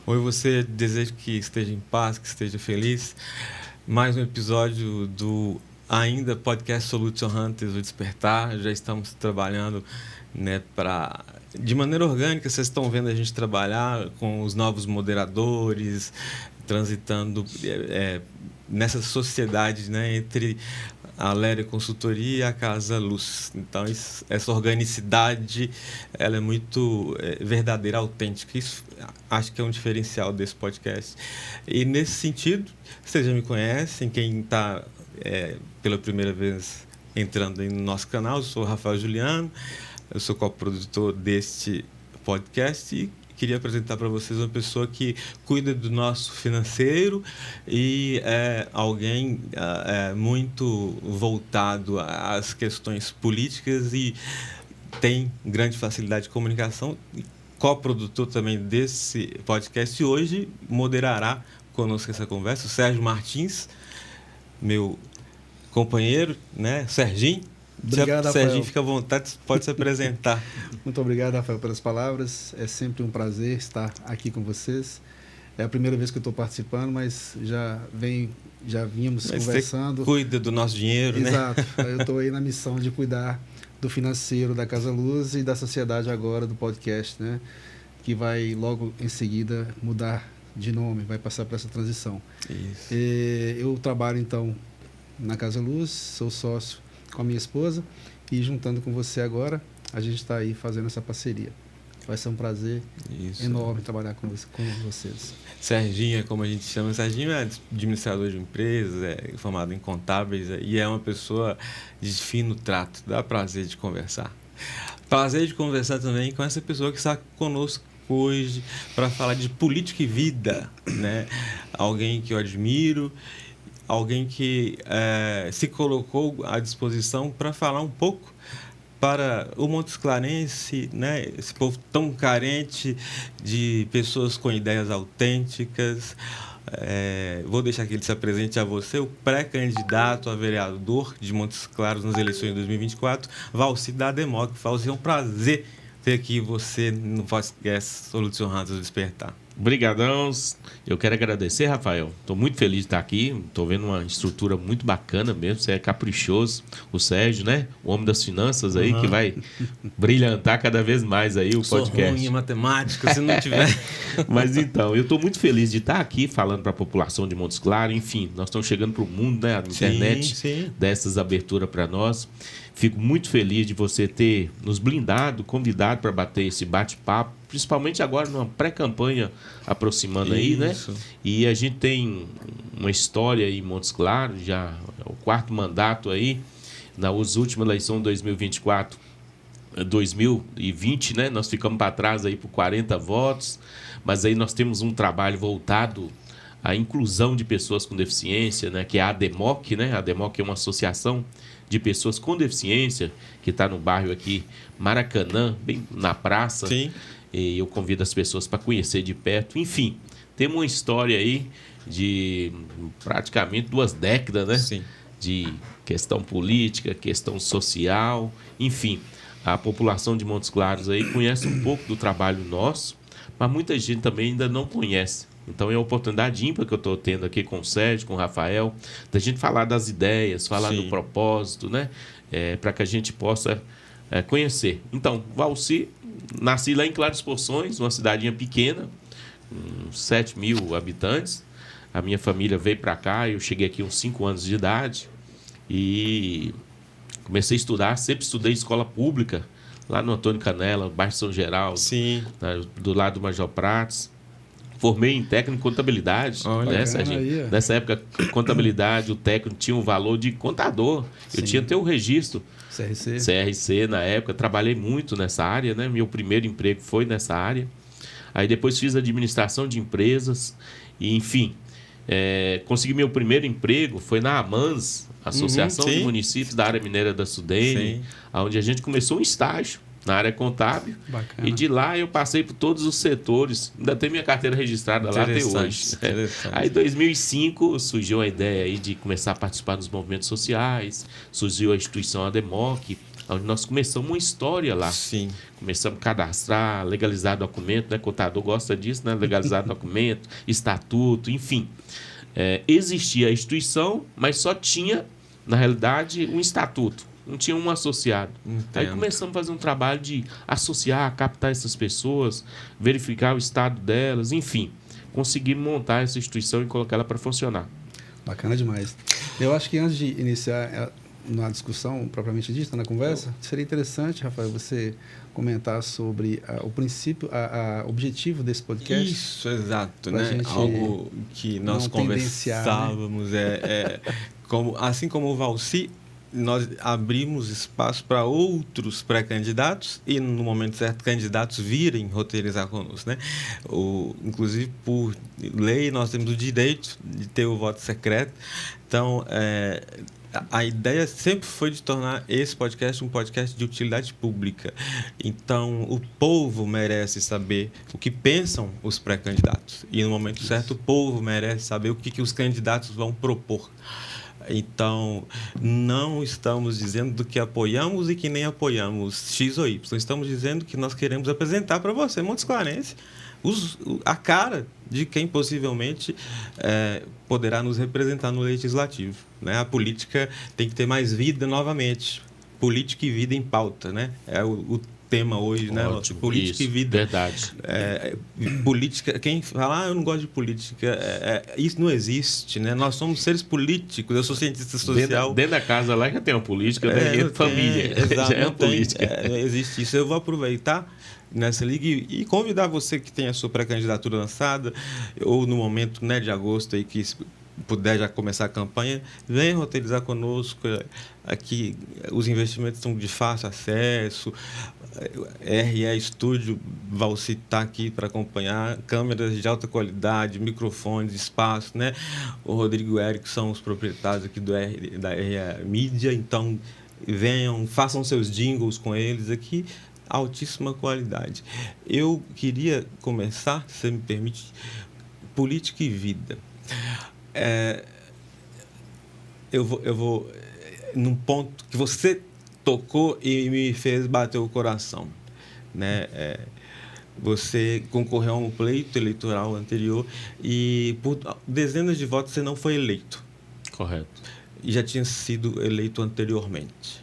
Oi, você, desejo que esteja em paz, que esteja feliz. Mais um episódio do ainda podcast Solution Hunters, o Despertar. Já estamos trabalhando, né, de maneira orgânica. Vocês estão vendo a gente trabalhar com os novos moderadores, transitando nessa sociedade, né, entre a Léria Consultoria e a Casa Luz. Então, essa organicidade, ela é muito verdadeira, autêntica. Isso acho que é um diferencial desse podcast. E, nesse sentido, vocês já me conhecem, quem está pela primeira vez entrando aí no nosso canal, eu sou o Rafael Juliano, eu sou coprodutor deste podcast e queria apresentar para vocês uma pessoa que cuida do nosso financeiro e é alguém muito voltado às questões políticas e tem grande facilidade de comunicação, coprodutor também desse podcast, e hoje moderará conosco essa conversa o Sérgio Martins, meu companheiro, né, Serginho. Obrigado, Rafael. Serginho, fica à vontade, pode se apresentar. Muito obrigado, Rafael, pelas palavras. É sempre um prazer estar aqui com vocês. É a primeira vez que eu estou participando, mas já vínhamos conversando. Você cuida do nosso dinheiro, Exato. né? Eu estou aí na missão de cuidar do financeiro da Casa Luz e da sociedade agora, do podcast, né? Que vai logo em seguida mudar de nome, vai passar por essa transição. Isso. Eu trabalho, então, na Casa Luz, sou sócio com a minha esposa e juntando com você agora, a gente está aí fazendo essa parceria. Vai ser um prazer enorme trabalhar com vocês. Serginho, como a gente chama, Serginho é administrador de empresas, é formado em contábeis e é uma pessoa de fino trato, dá prazer de conversar. Prazer de conversar também com essa pessoa que está conosco hoje para falar de política e vida, né? Alguém que eu admiro, alguém que se colocou à disposição para falar um pouco para o Montes Clarense, né? Esse povo tão carente de pessoas com ideias autênticas. Vou deixar que ele se apresente a você, o pré-candidato a vereador de Montes Claros nas eleições de 2024, Valci da Democ. Valci, é um prazer ter aqui você no podcast Solution Hunters Despertar. Obrigadão. Eu quero agradecer, Rafael. Estou muito feliz de estar aqui. Estou vendo uma estrutura muito bacana mesmo. Você é caprichoso. O Sérgio, né? O homem das finanças aí, que vai brilhantar cada vez mais aí o podcast. Sou ruim em matemática, se não tiver. Mas então, eu estou muito feliz de estar aqui falando para a população de Montes Claros. Enfim, nós estamos chegando para o mundo, né? A internet dessas aberturas para nós. Fico muito feliz de você ter nos blindado, convidado para bater esse bate-papo, principalmente agora numa pré-campanha aproximando aí, né? E a gente tem uma história aí em Montes Claros, já é o 4º mandato aí, nas últimas eleições de 2024, 2020, né? Nós ficamos para trás aí por 40 votos, mas aí nós temos um trabalho voltado à inclusão de pessoas com deficiência, né? Que é a ADEMOC, né? A ADEMOC é uma associação de pessoas com deficiência que está no bairro aqui, Maracanã, bem na praça. Sim. E eu convido as pessoas para conhecer de perto. Enfim, temos uma história aí de praticamente 2 décadas, né? Sim. De questão política, questão social, enfim. A população de Montes Claros aí conhece um pouco do trabalho nosso, mas muita gente também ainda não conhece. Então é a oportunidade ímpar que eu estou tendo aqui com o Sérgio, com o Rafael, da gente falar das ideias, falar do propósito, né? Para que a gente possa conhecer. Então, Valci, nasci lá em Claros Poções, uma cidadinha pequena, com 7 mil habitantes. A minha família veio para cá, eu cheguei aqui uns 5 anos de idade e comecei a estudar, sempre estudei em escola pública, lá no Antônio Canela, bairro São Geraldo, do lado do Major Prates. Formei em técnico em contabilidade. Nessa época, contabilidade, o técnico tinha um valor de contador. Eu tinha até o registro. CRC na época. Trabalhei muito nessa área, né? Meu primeiro emprego foi nessa área. Aí depois fiz administração de empresas. E, enfim, consegui meu primeiro emprego. Foi na AMANS, Associação de Municípios da Área Mineira da Sudene, onde a gente começou um estágio na área contábil. Bacana. E de lá eu passei por todos os setores. Ainda tenho minha carteira registrada lá até hoje. Aí em 2005 surgiu a ideia aí de começar a participar dos movimentos sociais. Surgiu a instituição ADEMOC, onde nós começamos uma história lá. Sim. Começamos a cadastrar, legalizar documento, né? Contador gosta disso, né? Legalizar documento, estatuto, enfim. Existia a instituição, mas só tinha, na realidade, um estatuto. Não tinha um associado. Entendo. Aí começamos a fazer um trabalho de associar, captar essas pessoas, verificar o estado delas, enfim. Conseguimos montar essa instituição e colocar ela para funcionar. Bacana demais. Eu acho que antes de iniciar na discussão propriamente dita, na conversa, seria interessante, Rafael, você comentar sobre o princípio, o objetivo desse podcast. Isso, exato, né? Algo que nós conversávamos, né? Assim como o Valci, nós abrimos espaço para outros pré-candidatos e, no momento certo, candidatos virem roteirizar conosco, né? Inclusive, por lei, nós temos o direito de ter o voto secreto. Então, a ideia sempre foi de tornar esse podcast um podcast de utilidade pública. Então, o povo merece saber o que pensam os pré-candidatos. E, no momento certo, o povo merece saber o que os candidatos vão propor. Então, não estamos dizendo do que apoiamos e que nem apoiamos X ou Y. Estamos dizendo que nós queremos apresentar para você, Montes Clarense, a cara de quem possivelmente poderá nos representar no legislativo, né? A política tem que ter mais vida novamente. Política e vida em pauta, né? É o tema hoje, né? Política isso, e vida. Verdade. Política, quem fala, eu não gosto de política, isso não existe, né? Nós somos seres políticos, eu sou cientista social. Dentro da casa lá já tem uma política, né? E família, exato, já é uma política. Existe isso. Eu vou aproveitar nessa liga e convidar você que tem a sua pré-candidatura lançada, ou no momento, né, de agosto, aí, que puder já começar a campanha, venha roteirizar conosco. Aqui os investimentos são de fácil acesso. RE Estúdio, Valci está aqui para acompanhar, câmeras de alta qualidade, microfones, espaço, né? O Rodrigo e o Eric são os proprietários aqui da RE Mídia, então venham, façam seus jingles com eles aqui, altíssima qualidade. Eu queria começar, se você me permite, política e vida. Eu vou num ponto que você tocou e me fez bater o coração, né? Você concorreu a um pleito eleitoral anterior e por dezenas de votos você não foi eleito. Correto. E já tinha sido eleito anteriormente.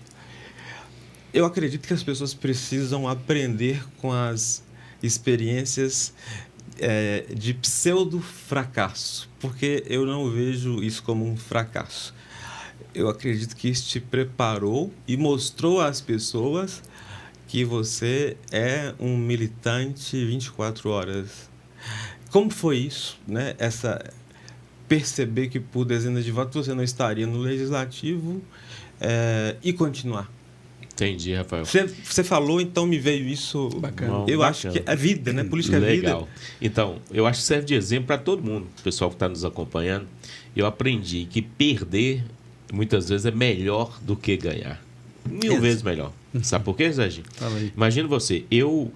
Eu acredito que as pessoas precisam aprender com as experiências de pseudo-fracasso, porque eu não vejo isso como um fracasso. Eu acredito que isso te preparou e mostrou às pessoas que você é um militante 24 horas. Como foi isso, né? Perceber que por dezenas de votos você não estaria no legislativo e continuar. Entendi, Rafael. Você falou, então me veio isso. Bacana. Eu acho que é vida, né? Política Legal. é vida. Legal. Então, eu acho que serve de exemplo para todo mundo, o pessoal que está nos acompanhando. Eu aprendi que perder muitas vezes é melhor do que ganhar. 1000 vezes melhor. Sabe por quê, Serginho? Imagina você, eu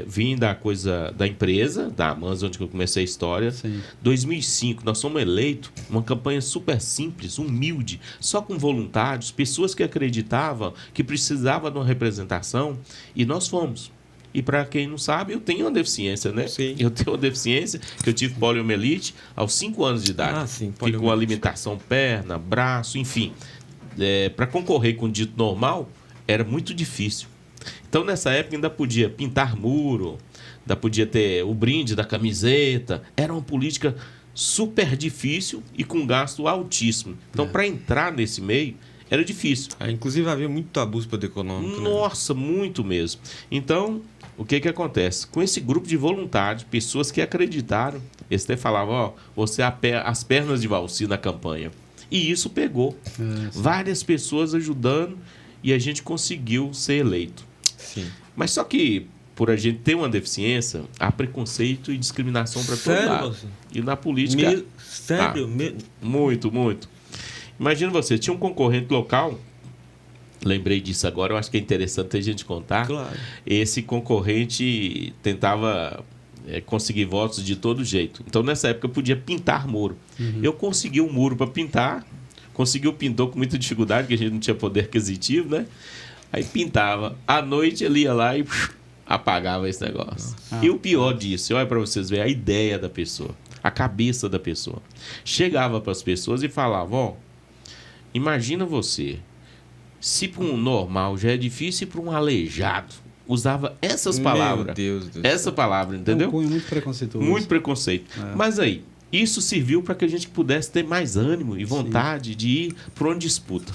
vim da empresa, da Amazon, onde eu comecei a história. Sim. 2005, nós fomos eleitos, uma campanha super simples, humilde, só com voluntários, pessoas que acreditavam que precisava de uma representação, e nós fomos. E para quem não sabe, eu tenho uma deficiência, né? Sim. Eu tenho uma deficiência, que eu tive poliomielite aos 5 anos de idade. Sim, Fiquei com alimentação perna, braço, enfim. Para concorrer com o dito normal, era muito difícil. Então, nessa época, ainda podia pintar muro, ainda podia ter o brinde da camiseta. Era uma política super difícil e com gasto altíssimo. Então, para entrar nesse meio, era difícil. Inclusive, havia muito abuso de poder econômico. Nossa, né? Muito mesmo. Então, o que acontece? Com esse grupo de voluntários, pessoas que acreditaram, eles até falavam, você as pernas de Valci na campanha. E isso pegou. Várias pessoas ajudando e a gente conseguiu ser eleito. Sim. Mas só que, por a gente ter uma deficiência, há preconceito e discriminação para todo lado. E na política... Sério? Muito, muito. Imagina você, tinha um concorrente local, lembrei disso agora, eu acho que é interessante a gente contar. Claro. Esse concorrente tentava conseguir votos de todo jeito. Então, nessa época, eu podia pintar muro. Eu consegui um muro para pintar, Conseguiu, pintou com muita dificuldade, porque a gente não tinha poder aquisitivo, né? Aí pintava. À noite ele ia lá e apagava esse negócio. E o pior disso, olha para vocês verem a ideia da pessoa, a cabeça da pessoa. Chegava para as pessoas e falava, ó, imagina você, se para um normal já é difícil, para um aleijado. Usava essas palavras. Meu Deus do céu. Essa palavra, entendeu? É um cunho muito preconceituoso. Muito preconceito. Mas aí, isso serviu para que a gente pudesse ter mais ânimo e vontade de ir para uma disputa.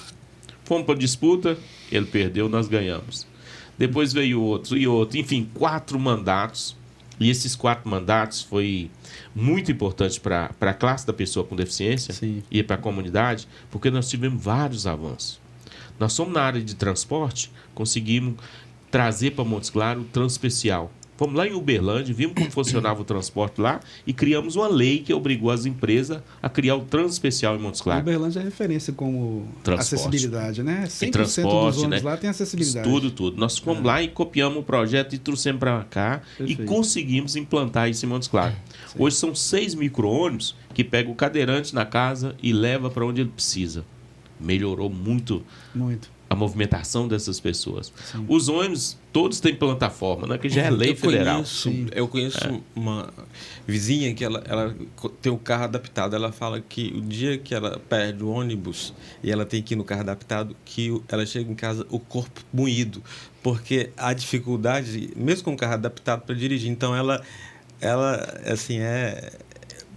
Fomos para a disputa, ele perdeu, nós ganhamos. Depois veio outro e outro. Enfim, 4 mandatos. E esses 4 mandatos foi muito importante para a classe da pessoa com deficiência e para a comunidade, porque nós tivemos vários avanços. Nós somos na área de transporte, conseguimos trazer para Montes Claros o Transpecial. Fomos lá em Uberlândia, vimos como funcionava o transporte lá e criamos uma lei que obrigou as empresas a criar o Transpecial em Montes Claros. Uberlândia é referência como transporte. Acessibilidade, né? 100% transporte, dos ônibus, né? lá tem acessibilidade. Tudo. Nós fomos lá e copiamos o projeto e trouxemos para cá. Perfeito. E conseguimos implantar isso em Montes Claros. Hoje são 6 micro-ônibus que pegam o cadeirante na casa e leva para onde ele precisa. Melhorou muito. A movimentação dessas pessoas. Sim. Os ônibus, todos têm plataforma, né? Que já é lei federal. Eu conheço uma vizinha que ela tem um carro adaptado. Ela fala que o dia que ela perde o ônibus e ela tem que ir no carro adaptado, que ela chega em casa o corpo moído, porque a dificuldade, mesmo com o carro adaptado, para dirigir. Então, ela assim,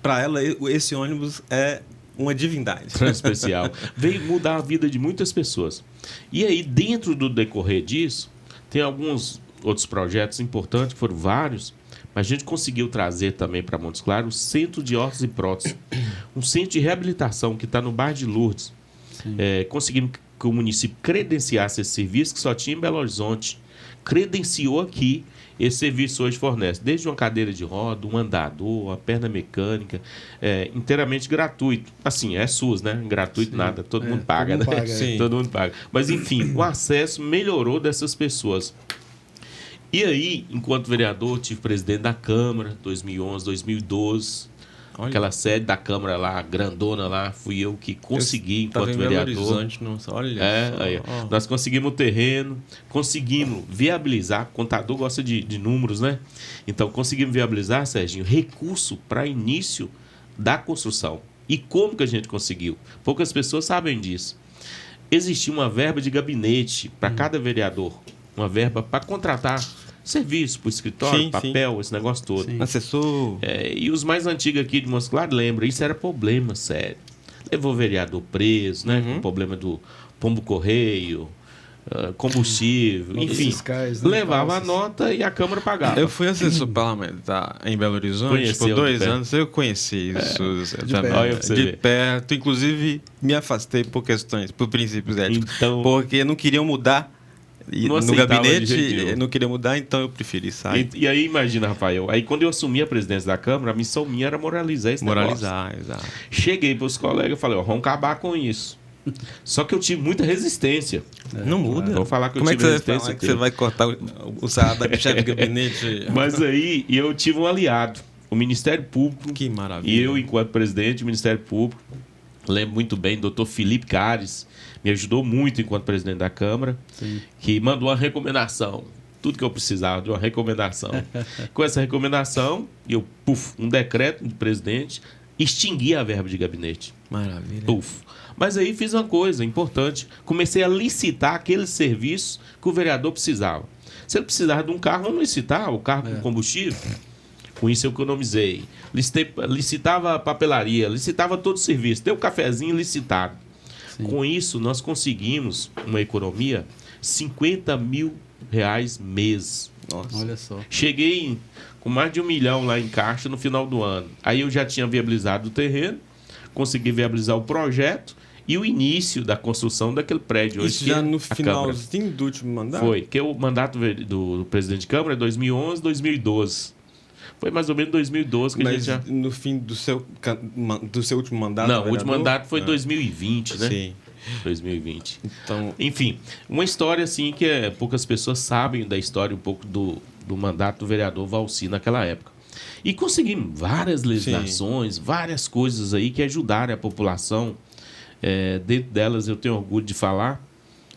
para ela, esse ônibus é uma divindade. Transpecial. Veio mudar a vida de muitas pessoas. E aí, dentro do decorrer disso, tem alguns outros projetos importantes, foram vários, mas a gente conseguiu trazer também para Montes Claros o Centro de Órtese e Prótese, um centro de reabilitação que está no bairro de Lourdes. Conseguimos que o município credenciasse esse serviço que só tinha em Belo Horizonte. Credenciou aqui. Esse serviço hoje fornece desde uma cadeira de roda, um andador, uma perna mecânica, inteiramente gratuito. Assim, é SUS, né? Gratuito nada, todo mundo paga, né? Todo mundo paga. Mas, enfim, o acesso melhorou dessas pessoas. E aí, enquanto vereador, tive presidente da Câmara, 2011, 2012. Olha. Aquela sede da Câmara lá, grandona lá, fui eu que consegui enquanto vereador. Horizonte, nossa, olha aí, nós conseguimos o terreno, conseguimos viabilizar, contador gosta de números, né? Então, conseguimos viabilizar, Serginho, recurso para início da construção. E como que a gente conseguiu? Poucas pessoas sabem disso. Existia uma verba de gabinete para cada vereador, uma verba para contratar serviço para o escritório, papel, esse negócio todo. Assessor. E os mais antigos aqui de Montes Claros lembram, isso era problema sério. Levou o vereador preso, né? Com problema do pombo-correio, combustível, enfim. Fiscais, né? Levava a nota e a Câmara pagava. Eu fui assessor parlamentar em Belo Horizonte por 2 anos. Eu conheci isso de perto. Inclusive, me afastei por princípios éticos. Então, porque não queriam mudar. No gabinete não queria mudar, então eu preferi sair. E aí, imagina, Rafael, aí quando eu assumi a presidência da Câmara, a missão minha era moralizar esse negócio. Exato. Cheguei para os colegas e falei, vamos acabar com isso. Só que eu tive muita resistência. Não muda. Vou falar que Como eu tive resistência. Como é que você vai cortar o salário da chefe de gabinete? Mas aí eu tive um aliado, o Ministério Público. Que maravilha. E eu, enquanto presidente do Ministério Público, lembro muito bem, doutor Felipe Cares, me ajudou muito enquanto presidente da Câmara, que mandou uma recomendação. Tudo que eu precisava de uma recomendação. Com essa recomendação, um decreto de presidente, extingui a verba de gabinete. Maravilha. Mas aí fiz uma coisa importante. Comecei a licitar aqueles serviços que o vereador precisava. Se ele precisava de um carro, vamos licitar o carro com combustível. Com isso eu economizei. Licitava a papelaria, licitava todo o serviço. Deu um cafezinho licitado. Com isso, nós conseguimos uma economia R$50 mil mês. Nossa. Olha só. Cheguei com mais de 1 milhão lá em caixa no final do ano. Aí eu já tinha viabilizado o terreno, consegui viabilizar o projeto e o início da construção daquele prédio. Isso já no finalzinho do último mandato? Foi, que o mandato do presidente de Câmara é 2011, 2012. Foi mais ou menos 2012 que a gente já... no fim do seu último mandato? Não, o último mandato foi 2020, né? Sim. 2020. Então, enfim, uma história assim que poucas pessoas sabem da história um pouco do mandato do vereador Valci naquela época. E conseguimos várias legislações, várias coisas aí que ajudaram a população Dentro delas eu tenho orgulho de falar,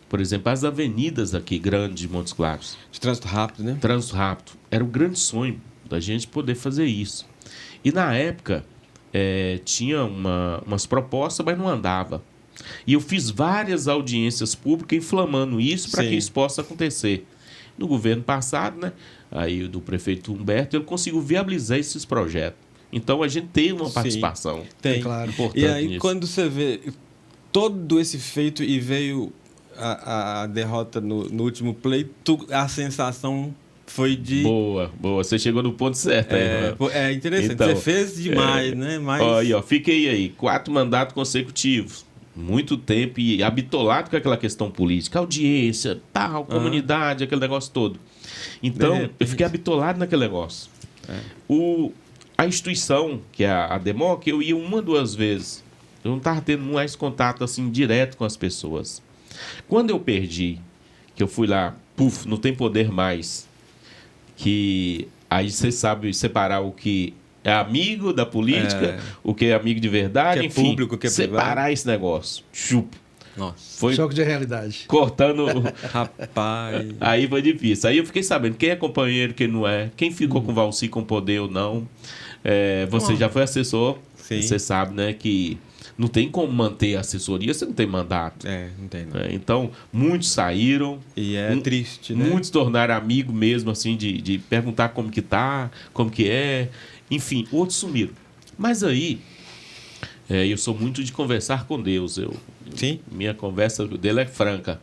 por exemplo, as avenidas aqui grandes de Montes Claros. De trânsito rápido, né? Trânsito rápido. Era um grande sonho da gente poder fazer isso. E na época tinha umas propostas, mas não andava. E eu fiz várias audiências públicas inflamando isso para que isso possa acontecer. No governo passado, né? Aí do prefeito Humberto, ele conseguiu viabilizar esses projetos. Então a gente tem uma participação. Tem, claro. E aí quando você vê todo esse feito e veio a derrota no último pleito, a sensação foi de... Boa. Você chegou no ponto certo aí, É interessante. Então, você fez demais, né? Mas... Fiquei aí, 4 mandatos consecutivos. Muito tempo e habitolado com aquela questão política, audiência, tal, comunidade, aquele negócio todo. Então, eu fiquei habitolado naquele negócio. A instituição, que é a Democ, eu ia 1 ou 2 vezes. Eu não estava tendo mais contato assim direto com as pessoas. Quando eu perdi, que eu fui lá, não tem poder mais, que aí você sabe separar o que é amigo da política, o que é amigo de verdade, que é enfim, público, que é separar privado. Esse negócio. Chupa. Nossa. Foi choque de realidade. Cortando. Rapaz. Aí foi difícil. Aí eu fiquei sabendo quem é companheiro, quem não é, quem ficou com o Valci com poder ou não. Você já foi assessor, você sabe, né, que não tem como manter a assessoria, você não tem mandato. Não tem, não. Então, muitos saíram. E triste, né? Muitos tornaram amigo mesmo, assim, de perguntar como que tá, como que é. Enfim, outros sumiram. Mas aí, eu sou muito de conversar com Deus. Minha conversa dele é franca.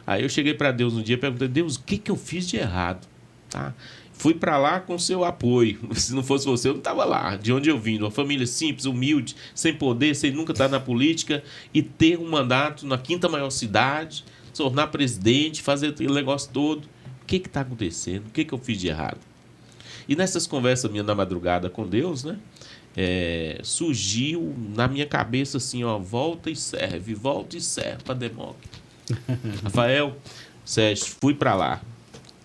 Aí eu cheguei para Deus um dia e perguntei, Deus, o que eu fiz de errado? Tá? Fui para lá com seu apoio. Se não fosse você, eu não estava lá. De onde eu vim? Uma família simples, humilde, sem poder, sem nunca estar na política e ter um mandato na 5ª maior cidade, se tornar presidente, fazer aquele negócio todo. O que está acontecendo? O que eu fiz de errado? E nessas conversas minhas na madrugada com Deus, né? Surgiu na minha cabeça assim, volta e serve para a Democ. Rafael, Sérgio, fui para lá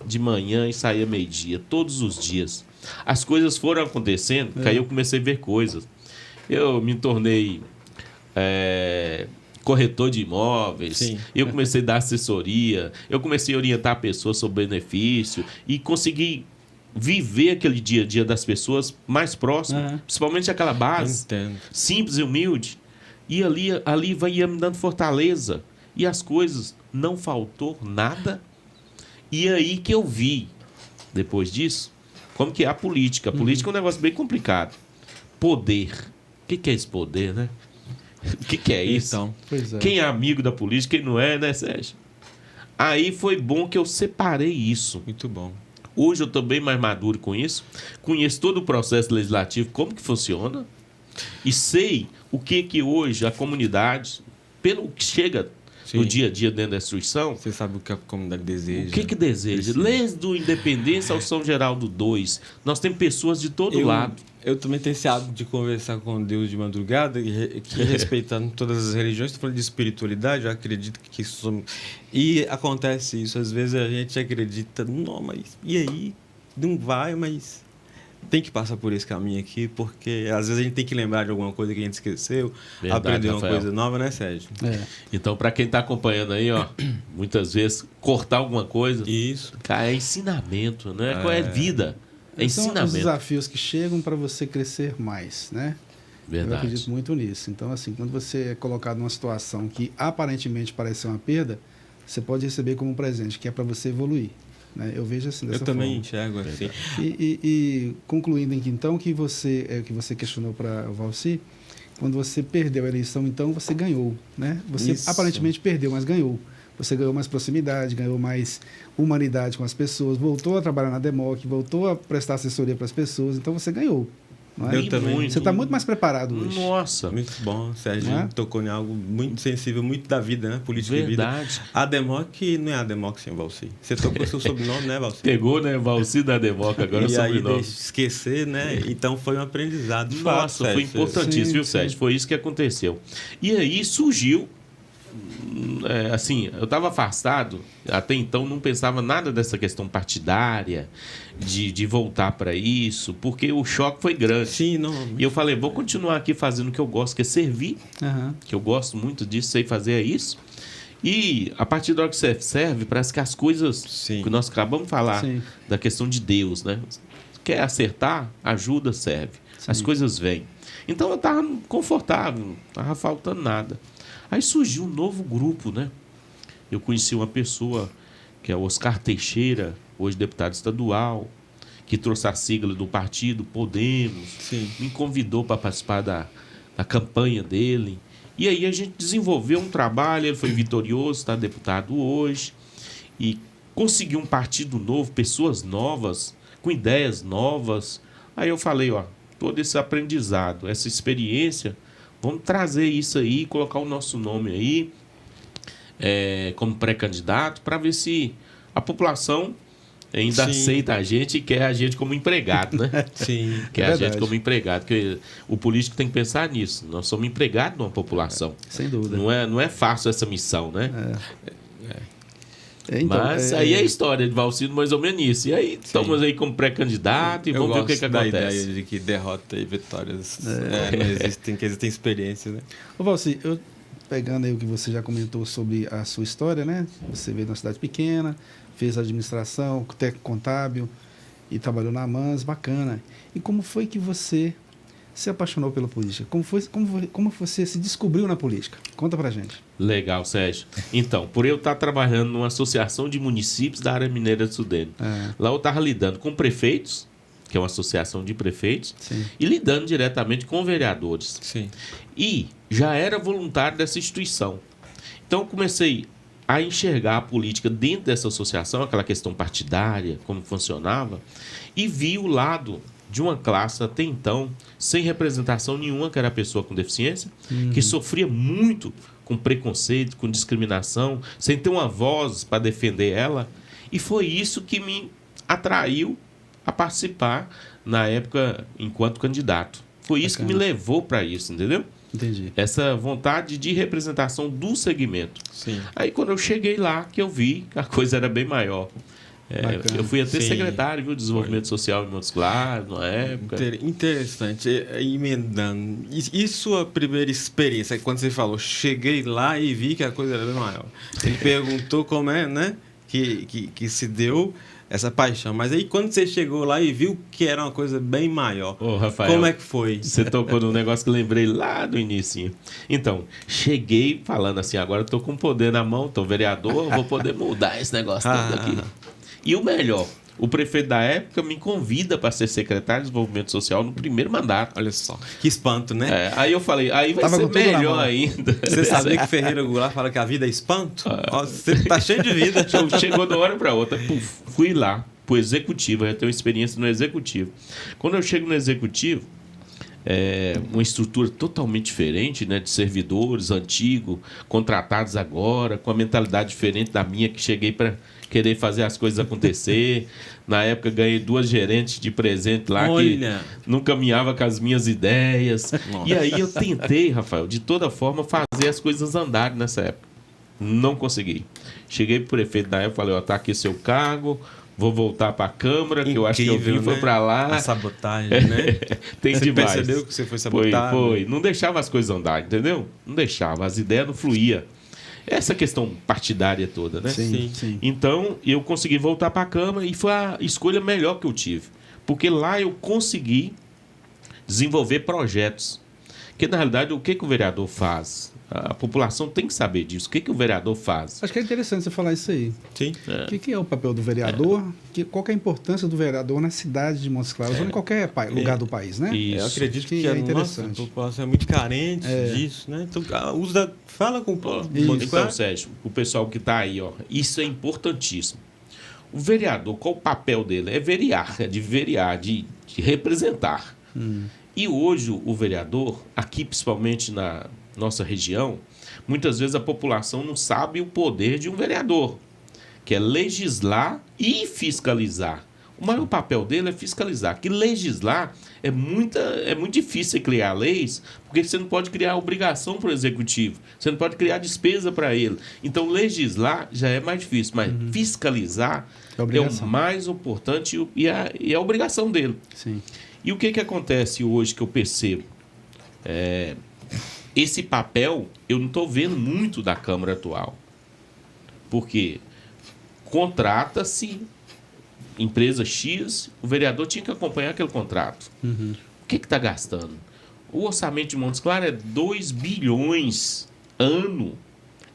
de manhã e saía meio-dia, todos os dias. As coisas foram acontecendo, que aí eu comecei a ver coisas. Eu me tornei corretor de imóveis, eu comecei a dar assessoria, eu comecei a orientar pessoas sobre benefício e consegui viver aquele dia a dia das pessoas mais próximo, principalmente aquela base simples e humilde. E ali ia me dando fortaleza. E as coisas, não faltou nada. E aí que eu vi, depois disso, como que é a política. A política é um negócio bem complicado. Poder. O que é esse poder, né? O que é isso? Então, quem é amigo da política, quem não é, né, Sérgio? Aí foi bom que eu separei isso. Muito bom. Hoje eu estou bem mais maduro com isso. Conheço todo o processo legislativo, como que funciona. E sei o que hoje a comunidade, pelo que chega no dia a dia dentro da instituição... Você sabe o que a comunidade deseja. O que deseja? Desde o Independência ao São Geraldo II, nós temos pessoas de todo lado. Eu também tenho esse hábito de conversar com Deus de madrugada, que respeitando todas as religiões. Estou falando de espiritualidade, eu acredito que somos... E acontece isso, às vezes a gente acredita, não, mas e aí? Não vai, mas tem que passar por esse caminho aqui, porque às vezes a gente tem que lembrar de alguma coisa que a gente esqueceu, aprender uma coisa nova, né, Sérgio? Então, para quem está acompanhando aí, muitas vezes cortar alguma coisa, cara, é ensinamento, né? É vida. São os desafios que chegam para você crescer mais, né? Verdade. Eu acredito muito nisso. Então, assim, quando você é colocado numa situação que aparentemente parece ser uma perda, você pode receber como um presente, que é para você evoluir. Né? Eu vejo assim dessa forma. Eu também enxergo assim. E concluindo aqui, então, que você questionou para o Valci, quando você perdeu a eleição, então você ganhou. Né? Você aparentemente perdeu, mas ganhou. Você ganhou mais proximidade, ganhou mais humanidade com as pessoas, voltou a trabalhar na Democ, voltou a prestar assessoria para as pessoas, então você ganhou. Não é? Eu também. Você está muito mais preparado hoje. Nossa. Muito bom. O Sérgio tocou em algo muito sensível, muito da vida, né? Política e vida. A Democ não é a Democ sem o Valci. Você tocou seu sobrenome, né, Valci? Pegou, né? Valci da Democ, agora é sobrenome. E aí esquecer, né? Então foi um aprendizado. Nossa, foi importantíssimo, viu, Sérgio? Foi isso que aconteceu. E aí surgiu assim, eu estava afastado, até então não pensava nada dessa questão partidária, de voltar para isso, porque o choque foi grande. Sim, não. E eu falei, vou continuar aqui fazendo o que eu gosto, que é servir, que eu gosto muito disso, sei fazer isso. E a partir da hora que você serve, parece que as coisas que nós acabamos de falar, da questão de Deus, né? Quer acertar, ajuda, serve. Sim. As coisas vêm. Então eu estava confortável, não estava faltando nada. Aí surgiu um novo grupo, né? Eu conheci uma pessoa que é o Oscar Teixeira, hoje deputado estadual, que trouxe a sigla do partido Podemos. Sim. Me convidou para participar da campanha dele. E aí a gente desenvolveu um trabalho, ele foi vitorioso, está deputado hoje, e conseguiu um partido novo, pessoas novas, com ideias novas. Aí eu falei, todo esse aprendizado, essa experiência, vamos trazer isso aí, colocar o nosso nome aí como pré-candidato, para ver se a população ainda aceita a gente e quer a gente como empregado, né? Sim. Quer a gente como empregado. Porque o político tem que pensar nisso. Nós somos empregados de uma população. Sem dúvida. Não é fácil essa missão, né? Então, mas aí é a história de Valcino, mais ou menos isso. E aí estamos aí como pré-candidato e vamos ver o que acontece. Da ideia de que derrota e vitórias não existem, que existem experiências, né? Ô Valci, pegando aí o que você já comentou sobre a sua história, né? Você veio de uma cidade pequena, fez administração, técnico contábil e trabalhou na AMANS, bacana. E como foi que você se apaixonou pela política? Como você se descobriu na política? Conta pra gente. Legal, Sérgio. Então, por eu estar trabalhando numa associação de municípios da área mineira de Sudene, lá eu estava lidando com prefeitos, que é uma associação de prefeitos, e lidando diretamente com vereadores. Sim. E já era voluntário dessa instituição. Então, eu comecei a enxergar a política dentro dessa associação, aquela questão partidária, como funcionava, e vi o lado de uma classe até então sem representação nenhuma, que era a pessoa com deficiência, que sofria muito com preconceito, com discriminação, sem ter uma voz para defender ela. E foi isso que me atraiu a participar na época enquanto candidato. Foi isso que me levou para isso, entendeu? Entendi. Essa vontade de representação do segmento. Sim. Aí quando eu cheguei lá, que eu vi que a coisa era bem maior. Eu fui até secretário de Desenvolvimento Social em Montes Claros, na época. Interessante. Emendando. E sua primeira experiência? Quando você falou, cheguei lá e vi que a coisa era bem maior. Ele perguntou como é, né? Que se deu essa paixão. Mas aí quando você chegou lá e viu que era uma coisa bem maior, Rafael, como é que foi? Você tocou num negócio que eu lembrei lá do início. Então, cheguei falando assim, agora eu tô com poder na mão, tô vereador, vou poder mudar esse negócio todo aqui. E o melhor, o prefeito da época me convida para ser secretário de Desenvolvimento Social no primeiro mandato. Olha só, que espanto, né? Aí eu falei, aí vai ser melhor ainda. Você sabia que Ferreira Goulart fala que a vida é espanto? Você tá cheio de vida. Chegou de uma hora para outra, fui lá pro executivo, eu já tenho experiência no executivo. Quando eu chego no executivo, uma estrutura totalmente diferente, né, de servidores antigos, contratados agora, com a mentalidade diferente da minha, que cheguei para querer fazer as coisas acontecer. Na época ganhei 2 gerentes de presente lá. Olha, que não caminhava com as minhas ideias. Nossa. E aí eu tentei, Rafael, de toda forma fazer as coisas andarem nessa época. Não consegui. Cheguei pro prefeito da época, falei, tá aqui seu cargo, vou voltar para a Câmara, que eu acho que eu vim, foi para lá. A sabotagem, né? Tem você demais. Percebeu que você foi sabotado? Foi. Não deixava as coisas andarem, entendeu? Não deixava, as ideias não fluíam. Essa questão partidária toda, né? Sim. Então, eu consegui voltar para a Câmara e foi a escolha melhor que eu tive. Porque lá eu consegui desenvolver projetos. Porque, na realidade, o que o vereador faz? A população tem que saber disso. O que o vereador faz? Acho que é interessante você falar isso aí. Sim. O que é o papel do vereador? Qual que é a importância do vereador na cidade de Montes Claros ou em qualquer lugar do país, né? Eu acredito que é interessante. A população é muito carente disso, né? Então, fala com o povo. Então, Sérgio, o pessoal que está aí, isso é importantíssimo. O vereador, qual o papel dele? É verear, de representar. E hoje o vereador, aqui principalmente na nossa região, muitas vezes a população não sabe o poder de um vereador, que é legislar e fiscalizar. O maior papel dele é fiscalizar. Que legislar é muito difícil você criar leis, porque você não pode criar obrigação para o executivo, você não pode criar despesa para ele. Então, legislar já é mais difícil, mas fiscalizar é o mais importante e é a obrigação dele. Sim. E o que acontece hoje que eu percebo? Esse papel eu não estou vendo muito da Câmara atual. Porque contrata-se empresa X, o vereador tinha que acompanhar aquele contrato. O que está gastando? O orçamento de Montes Claros é 2 bilhões ano.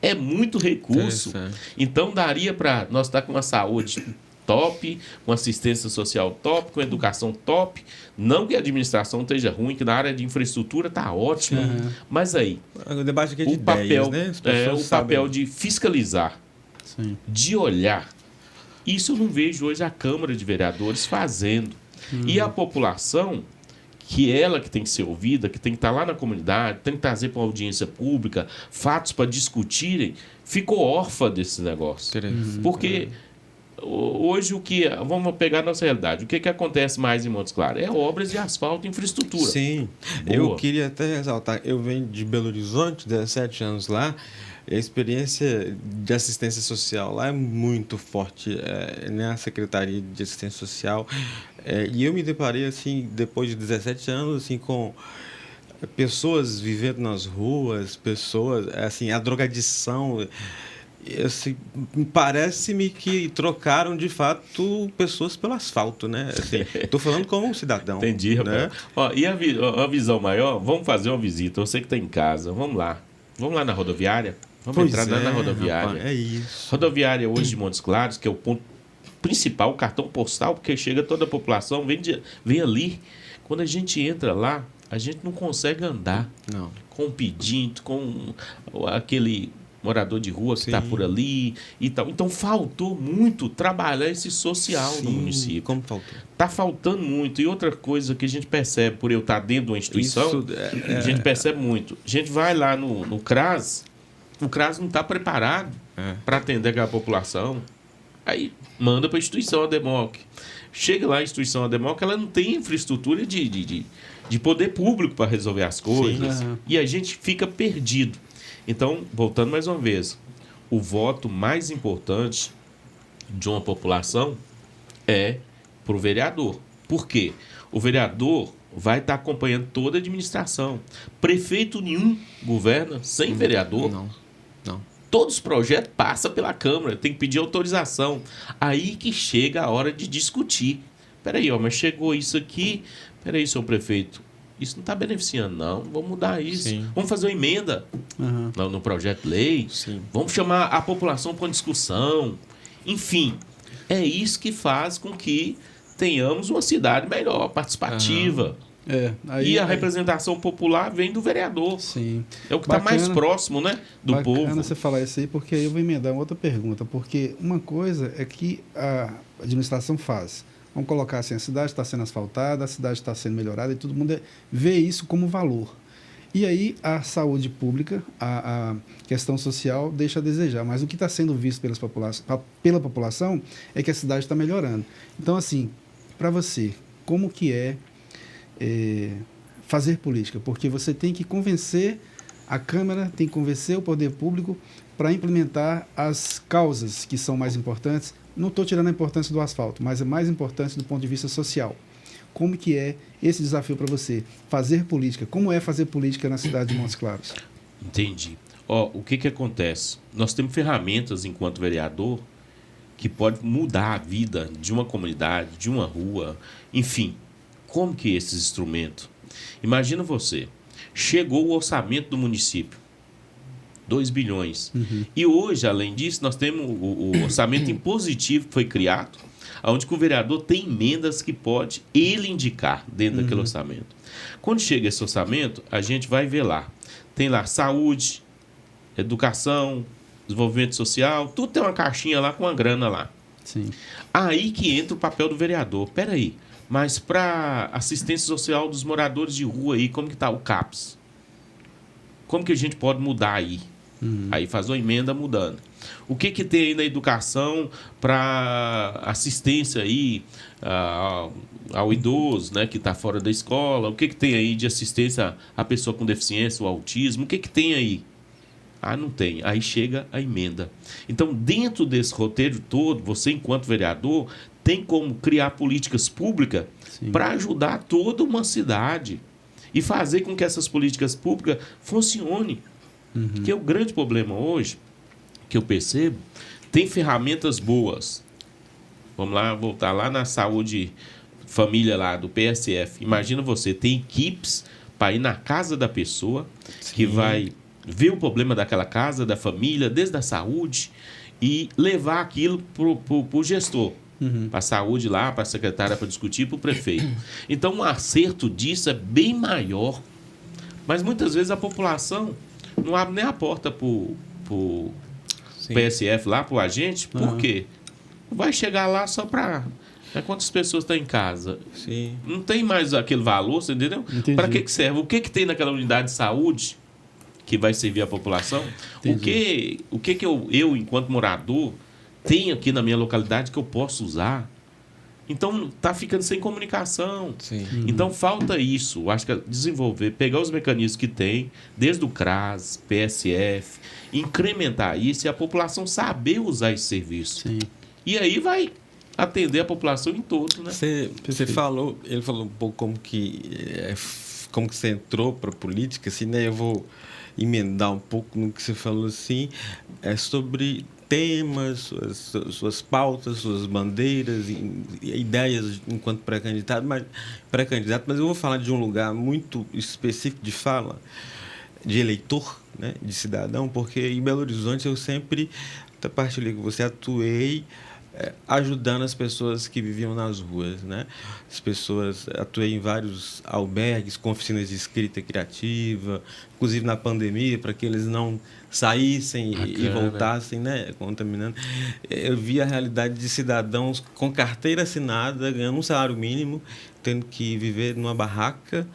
É muito recurso. Então, daria para nós estar com uma saúde top, com assistência social top, com educação top. Não que a administração esteja ruim, que na área de infraestrutura está ótima. Mas aí, o debate aqui é de papel, ideias, né? O papel de fiscalizar, de olhar. Isso eu não vejo hoje a Câmara de Vereadores fazendo. E a população, que ela que tem que ser ouvida, que tem que estar lá na comunidade, tem que trazer para uma audiência pública, fatos para discutirem, ficou órfã desse negócio. Porque hoje vamos pegar a nossa realidade. O que acontece mais em Montes Claros? É obras de asfalto e infraestrutura. Sim. Boa. Eu queria até ressaltar, eu venho de Belo Horizonte, 17 anos lá, a experiência de assistência social lá é muito forte, na Secretaria de Assistência Social. E eu me deparei, assim, depois de 17 anos, assim, com pessoas vivendo nas ruas, pessoas, assim, a drogadição. Assim, parece-me que trocaram, de fato, pessoas pelo asfalto, né? Estou falando como um cidadão. Entendi, rapaz. Né? E a visão maior? Vamos fazer uma visita. Você que está em casa, vamos lá. Vamos lá na rodoviária? Vamos entrar na rodoviária. Rapaz, é isso. Rodoviária hoje de Montes Claros, que é o ponto principal, o cartão postal, porque chega toda a população, vem ali. Quando a gente entra lá, a gente não consegue andar. Não. Com o pedinte, com aquele morador de rua que está por ali e tal. Então, faltou muito trabalhar esse social no município. Como faltou? Está faltando muito. E outra coisa que a gente percebe, por eu estar dentro de uma instituição, a gente percebe muito. A gente vai lá no CRAS, o CRAS não está preparado para atender aquela população. Aí manda para a instituição ADEMOC. Chega lá a instituição ADEMOC, ela não tem infraestrutura de poder público para resolver as coisas. E a gente fica perdido. Então, voltando mais uma vez, o voto mais importante de uma população é para o vereador. Por quê? O vereador vai estar acompanhando toda a administração. Prefeito nenhum governa sem vereador. Não. Todos os projetos passam pela Câmara, tem que pedir autorização. Aí que chega a hora de discutir. Peraí, mas chegou isso aqui. Peraí, senhor prefeito. Isso não está beneficiando, não. Vamos mudar isso. Vamos fazer uma emenda no projeto de lei. Vamos chamar a população para uma discussão. Enfim, é isso que faz com que tenhamos uma cidade melhor, participativa. E a representação popular vem do vereador. Sim. É o que está mais próximo, né, do povo. Bacana você falar isso aí, porque aí eu vou emendar uma outra pergunta. Porque uma coisa é que a administração faz. Vamos colocar assim, a cidade está sendo asfaltada, a cidade está sendo melhorada e todo mundo vê isso como valor. E aí a saúde pública, a questão social deixa a desejar. Mas o que está sendo visto pela população é que a cidade está melhorando. Então, assim, para você, como que é fazer política? Porque você tem que convencer a Câmara, tem que convencer o poder público para implementar as causas que são mais importantes. Não estou tirando a importância do asfalto, mas é mais importante do ponto de vista social. Como que é esse desafio para você? Fazer política. Como é fazer política na cidade de Montes Claros? Entendi. O que acontece? Nós temos ferramentas, enquanto vereador, que pode mudar a vida de uma comunidade, de uma rua, enfim. Como que é esses instrumentos? Imagina você, chegou o orçamento do município, 2 bilhões. E hoje, além disso, nós temos o orçamento impositivo que foi criado, onde o vereador tem emendas que pode ele indicar dentro daquele orçamento. Quando chega esse orçamento, a gente vai ver lá. Tem lá saúde, educação, desenvolvimento social, tudo tem uma caixinha lá com uma grana lá. Sim. Aí que entra o papel do vereador. Peraí, mas para assistência social dos moradores de rua aí, como que está o CAPS? Como que a gente pode mudar aí? Aí faz uma emenda mudando. O que tem aí na educação para assistência aí ao idoso, né, que está fora da escola? O que tem aí de assistência à pessoa com deficiência, o autismo? O que tem aí? Ah, não tem. Aí chega a emenda. Então, dentro desse roteiro todo, você, enquanto vereador, tem como criar políticas públicas para ajudar toda uma cidade e fazer com que essas políticas públicas funcionem. Que é o grande problema hoje, que eu percebo, tem ferramentas boas. Vamos lá, voltar lá na saúde família lá do PSF. Imagina você, tem equipes para ir na casa da pessoa, que vai ver o problema daquela casa, da família, desde a saúde, e levar aquilo para o gestor. Para a saúde lá, para a secretária, para discutir, para o prefeito. Então, o acerto disso é bem maior. Mas, muitas vezes, a população não abre nem a porta para o PSF lá, para o agente. Por quê? Vai chegar lá só para... Quantas pessoas estão em casa? Sim. Não tem mais aquele valor, você entendeu? Para que serve? O que tem naquela unidade de saúde que vai servir a população? Entendi. O que eu, enquanto morador, tenho aqui na minha localidade que eu posso usar? Então, está ficando sem comunicação. Então, falta isso. Eu acho que desenvolver, pegar os mecanismos que tem, desde o CRAS, PSF, incrementar isso e a população saber usar esse serviço. E aí vai atender a população em todo, né? Ele falou um pouco como que você entrou para a política, assim, né? Eu vou emendar um pouco no que você falou, assim, sobre temas, suas pautas, suas bandeiras, ideias enquanto pré-candidato, mas eu vou falar de um lugar muito específico de fala, de eleitor, né, de cidadão, porque em Belo Horizonte eu sempre, até partilhei com você, atuei ajudando as pessoas que viviam nas ruas, né? As pessoas, atuei em vários albergues com oficinas de escrita criativa, inclusive na pandemia, para que eles não saíssem e voltassem, né, contaminando. Eu vi a realidade de cidadãos com carteira assinada, ganhando um salário mínimo, tendo que viver numa barraca,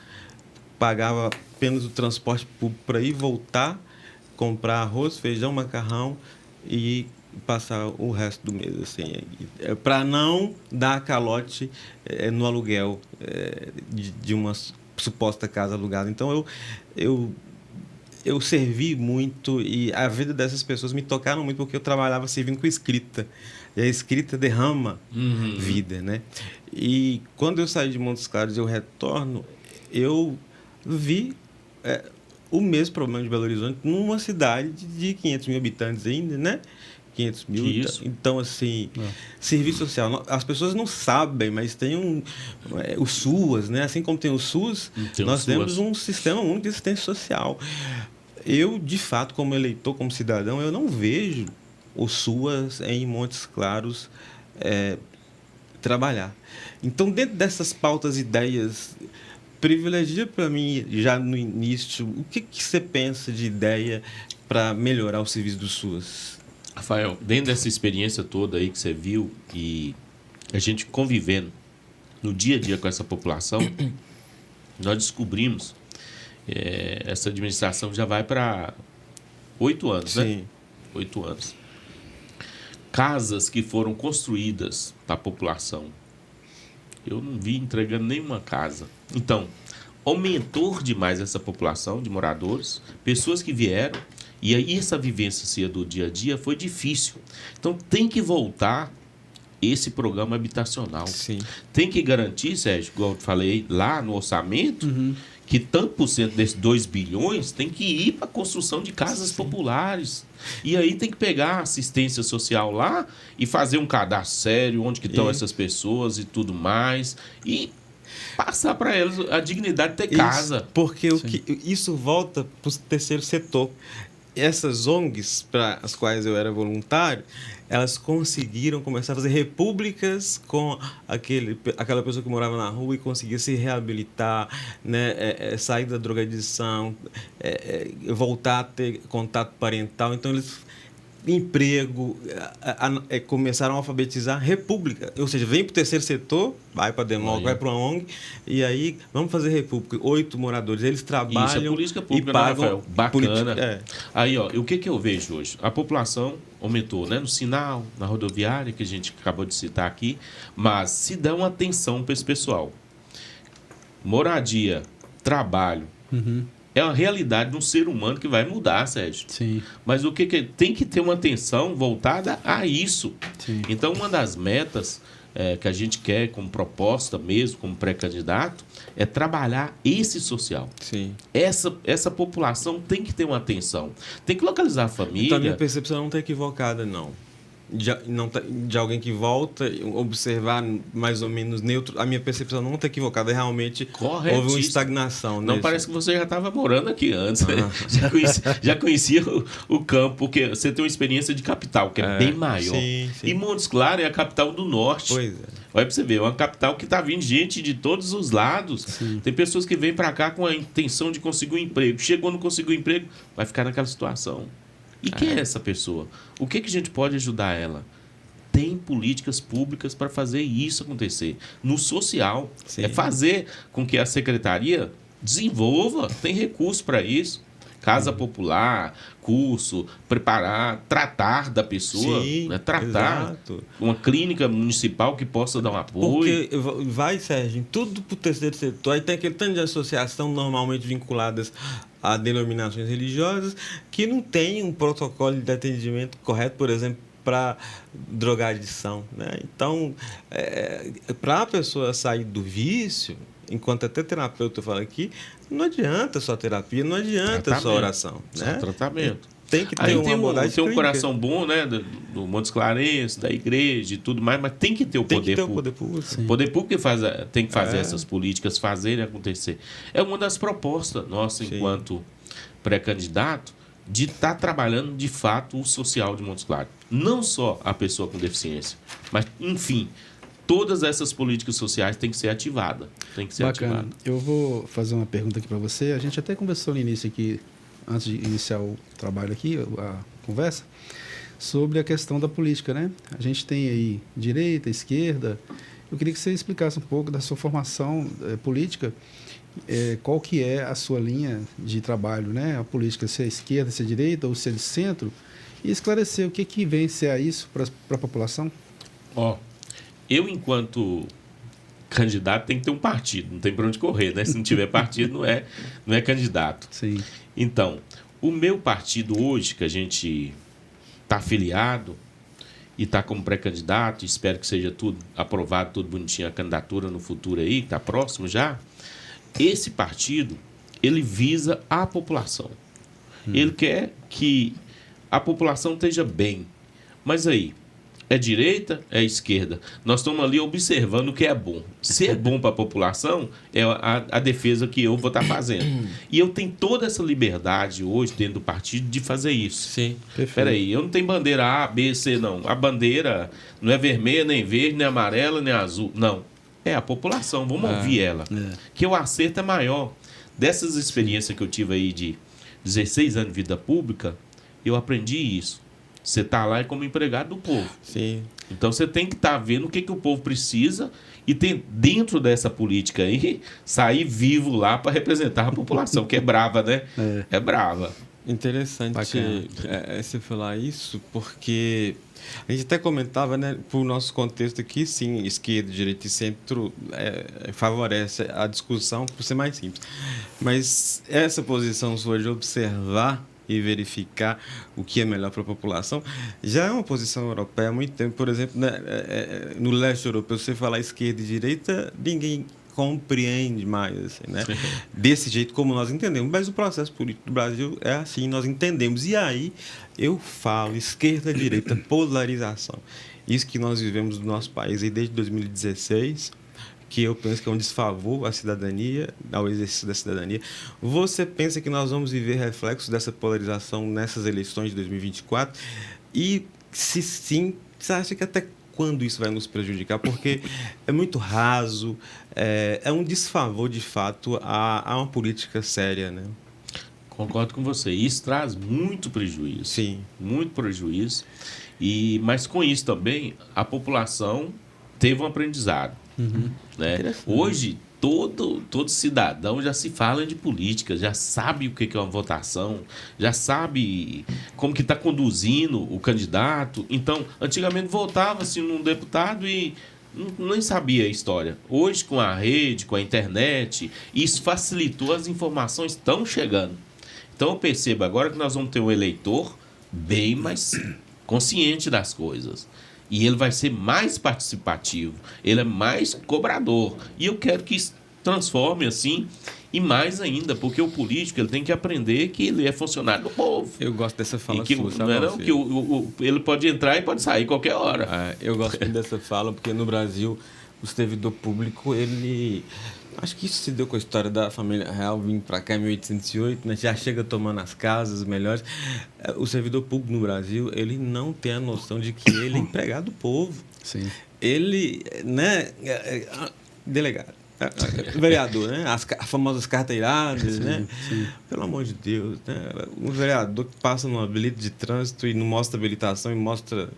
pagava apenas o transporte público para ir e voltar, comprar arroz, feijão, macarrão e passar o resto do mês, assim, para não dar calote no aluguel de uma suposta casa alugada. Então, eu servi muito e a vida dessas pessoas me tocaram muito porque eu trabalhava servindo com escrita. E a escrita derrama vida, né? E quando eu saí de Montes Claros e eu retorno, eu vi o mesmo problema de Belo Horizonte numa cidade de 500 mil habitantes ainda, né? 500 mil. Então, assim, serviço social. As pessoas não sabem, mas tem o SUAS, né? Assim como tem o SUS, nós temos um sistema único de assistência social. Eu, de fato, como eleitor, como cidadão, eu não vejo o SUAS em Montes Claros trabalhar. Então, dentro dessas pautas, ideias, privilegia para mim, já no início, o que você pensa de ideia para melhorar o serviço do SUAS? Rafael, dentro dessa experiência toda aí que você viu e a gente convivendo no dia a dia com essa população, nós descobrimos, essa administração já vai para 8 anos, né? 8 anos. Casas que foram construídas para a população. Eu não vi entregando nenhuma casa. Então, aumentou demais essa população de moradores, pessoas que vieram, e aí essa vivência do dia a dia foi difícil. Então tem que voltar esse programa habitacional. Tem que garantir, Sérgio, igual eu falei lá no orçamento, que tanto por cento desses 2 bilhões tem que ir para a construção de casas populares. E aí tem que pegar a assistência social lá e fazer um cadastro sério, onde que estão essas pessoas e tudo mais. E passar para elas a dignidade de ter casa. Porque isso volta para o terceiro setor. Essas ONGs, para as quais eu era voluntário, elas conseguiram começar a fazer repúblicas com aquela pessoa que morava na rua e conseguia se reabilitar, né, sair da drogadição, voltar a ter contato parental. Então, eles emprego, começaram a alfabetizar república. Ou seja, vem para o terceiro setor, vai para a Demog, vai para uma ONG, e aí vamos fazer república. 8 moradores, eles trabalham. Isso é política pública, e pagam, né, Rafael? Bacana. Aí, ó, o que eu vejo hoje? A população aumentou, né? No sinal, na rodoviária, que a gente acabou de citar aqui, mas se dá uma atenção para esse pessoal. Moradia, trabalho, é a realidade de um ser humano que vai mudar, Sérgio. Sim. Mas o que tem que ter uma atenção voltada a isso. Sim. Então, uma das metas que a gente quer como proposta mesmo, como pré-candidato, é trabalhar esse social. Sim. Essa população tem que ter uma atenção. Tem que localizar a família. Então, a minha percepção não está equivocada, não. De alguém que volta, observar mais ou menos neutro, a minha percepção não está equivocada, realmente houve uma estagnação. Não, parece que você já estava morando aqui antes, já conhecia o campo, porque você tem uma experiência de capital, que é bem maior. Sim. E Montes Claros é a capital do norte. Pois é. Olha para você ver, é uma capital que está vindo gente de todos os lados. Sim. Tem pessoas que vêm para cá com a intenção de conseguir um emprego. Chegou, não conseguiu um emprego, vai ficar naquela situação. E quem é essa pessoa? O que a gente pode ajudar ela? Tem políticas públicas para fazer isso acontecer. No social, é fazer com que a secretaria desenvolva, tem recurso para isso. Casa popular, curso, preparar, tratar da pessoa, Sim, né? Tratar. Exato. Uma clínica municipal que possa dar um apoio. Porque vai, Sérgio, tudo para o terceiro setor. Aí tem aquele tanto de associação normalmente vinculadas a denominações religiosas que não tem um protocolo de atendimento correto, por exemplo, para drogadição, né? Então, para a pessoa sair do vício, enquanto até terapeuta fala aqui, não adianta só terapia, não adianta só oração. Só né? tratamento. Tem que ter uma abordagem tem um coração bom, né? Do Montes Clarense, da igreja e tudo mais, mas tem que ter o poder público. O poder público tem que fazer essas políticas, fazerem acontecer. É uma das propostas nossas, enquanto pré-candidato, de estar trabalhando de fato o social de Montes Claros. Não só a pessoa com deficiência, mas, enfim, todas essas políticas sociais têm que ser ativadas. Bacana. Eu vou fazer uma pergunta aqui para você. A gente até conversou no início aqui, antes de iniciar o trabalho aqui, a conversa, sobre a questão da política, né? A gente tem aí direita, esquerda. Eu queria que você explicasse um pouco da sua formação política, qual que é a sua linha de trabalho, né? A política, se é esquerda, se é direita ou se é de centro, e esclarecer o que vem ser isso para a população. Eu, enquanto candidato, tem que ter um partido, não tem para onde correr, né? Se não tiver partido, não é candidato. Sim. Então, o meu partido hoje, que a gente está afiliado e está como pré-candidato, espero que seja tudo aprovado, tudo bonitinho, a candidatura no futuro aí, que está próximo já, esse partido, ele visa a população. Ele quer que a população esteja bem. Mas aí, é direita, é esquerda. Nós estamos ali observando o que é bom. Se é bom para a população, é a defesa que eu vou estar fazendo. E eu tenho toda essa liberdade hoje, dentro do partido, de fazer isso. Sim, Espera aí, eu não tenho bandeira A, B, C, não. A bandeira não é vermelha, nem verde, nem amarela, nem azul. Não. É a população, vamos ouvir ela. Que o acerto é maior. Dessas experiências que eu tive aí de 16 anos de vida pública, eu aprendi isso. Você está lá como empregado do povo. Sim. Então você tem que estar vendo o que o povo precisa e ter, dentro dessa política aí, sair vivo lá para representar a população, que é brava, né? É brava. Interessante você falar isso, porque a gente até comentava, né, por nosso contexto aqui, sim, esquerda, direita e centro favorece a discussão por ser mais simples. Mas essa posição sua de observar e verificar o que é melhor para a população, já é uma posição europeia há muito tempo. Por exemplo, né, no leste europeu, você falar esquerda e direita, ninguém compreende mais, assim, né? Desse jeito como nós entendemos. Mas o processo político do Brasil é assim, nós entendemos. E aí eu falo esquerda, direita, polarização. Isso que nós vivemos no nosso país aí desde 2016, que eu penso que é um desfavor à cidadania, ao exercício da cidadania. Você pensa que nós vamos viver reflexos dessa polarização nessas eleições de 2024? E, se sim, você acha que até quando isso vai nos prejudicar? Porque é muito raso, é um desfavor, de fato, a uma política séria, né? Concordo com você. Isso traz muito prejuízo. Sim. Muito prejuízo. Mas com isso também, a população teve um aprendizado. Né? Hoje, todo cidadão já se fala de política, já sabe o que é uma votação, já sabe como que está conduzindo o candidato. Então, antigamente votava-se num deputado e nem sabia a história. Hoje, com a rede, com a internet, isso facilitou, as informações estão chegando. Então, eu percebo agora que nós vamos ter um eleitor bem mais consciente das coisas. E ele vai ser mais participativo, ele é mais cobrador. E eu quero que isso transforme assim, e mais ainda, porque o político ele tem que aprender que ele é funcionário do povo. Eu gosto dessa fala que, sua, sabe? Não, que ele pode entrar e pode sair qualquer hora. Eu gosto dessa fala, porque no Brasil, o servidor público, ele... Acho que isso se deu com a história da família real, vindo para cá em 1808, né? Já chega tomando as casas melhores. O servidor público no Brasil, ele não tem a noção de que ele é empregado do povo. Sim. Ele, né? Delegado. Vereador, né? As famosas carteiradas, né? Sim. Pelo amor de Deus, né? Um vereador que passa numa habilita de trânsito e não mostra habilitação e mostra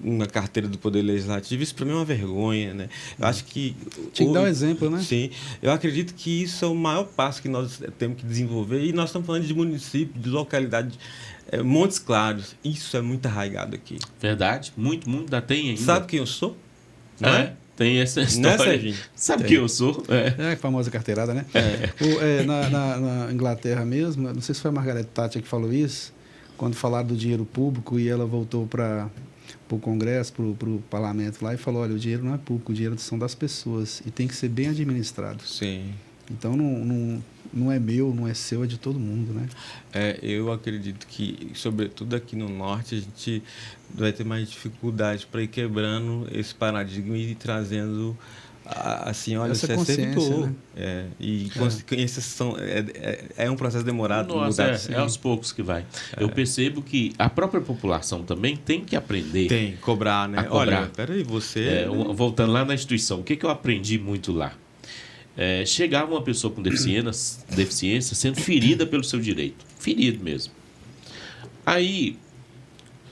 uma carteira do Poder Legislativo, isso para mim é uma vergonha, né? Eu acho que... Tinha que dar um exemplo, né? Sim. Eu acredito que isso é o maior passo que nós temos que desenvolver, e nós estamos falando de município, de localidade, Montes Claros. Isso é muito arraigado aqui. Verdade. Muito ainda tem ainda. Sabe quem eu sou? Não é? Tem essa história. Não é, sabe quem eu sou? A famosa carteirada, né? Na Inglaterra mesmo, não sei se foi a Margaret Thatcher que falou isso, quando falaram do dinheiro público e ela voltou para o Congresso, para o Parlamento lá e falou, olha, o dinheiro não é público, o dinheiro são das pessoas e tem que ser bem administrado. Sim. Então não é meu, não é seu, é de todo mundo, né? Eu acredito que, sobretudo aqui no Norte, a gente vai ter mais dificuldade para ir quebrando esse paradigma e ir trazendo, assim, olha, essa você é consciência, servidor. Né? Consciências são... É um processo demorado. Nossa, é aos poucos que vai. Eu percebo que a própria população também tem que aprender. Tem, cobrar, né? Olha, peraí, você... Voltando lá na instituição, o que eu aprendi muito lá? Chegava uma pessoa com deficiência sendo ferida pelo seu direito. Ferido mesmo. Aí,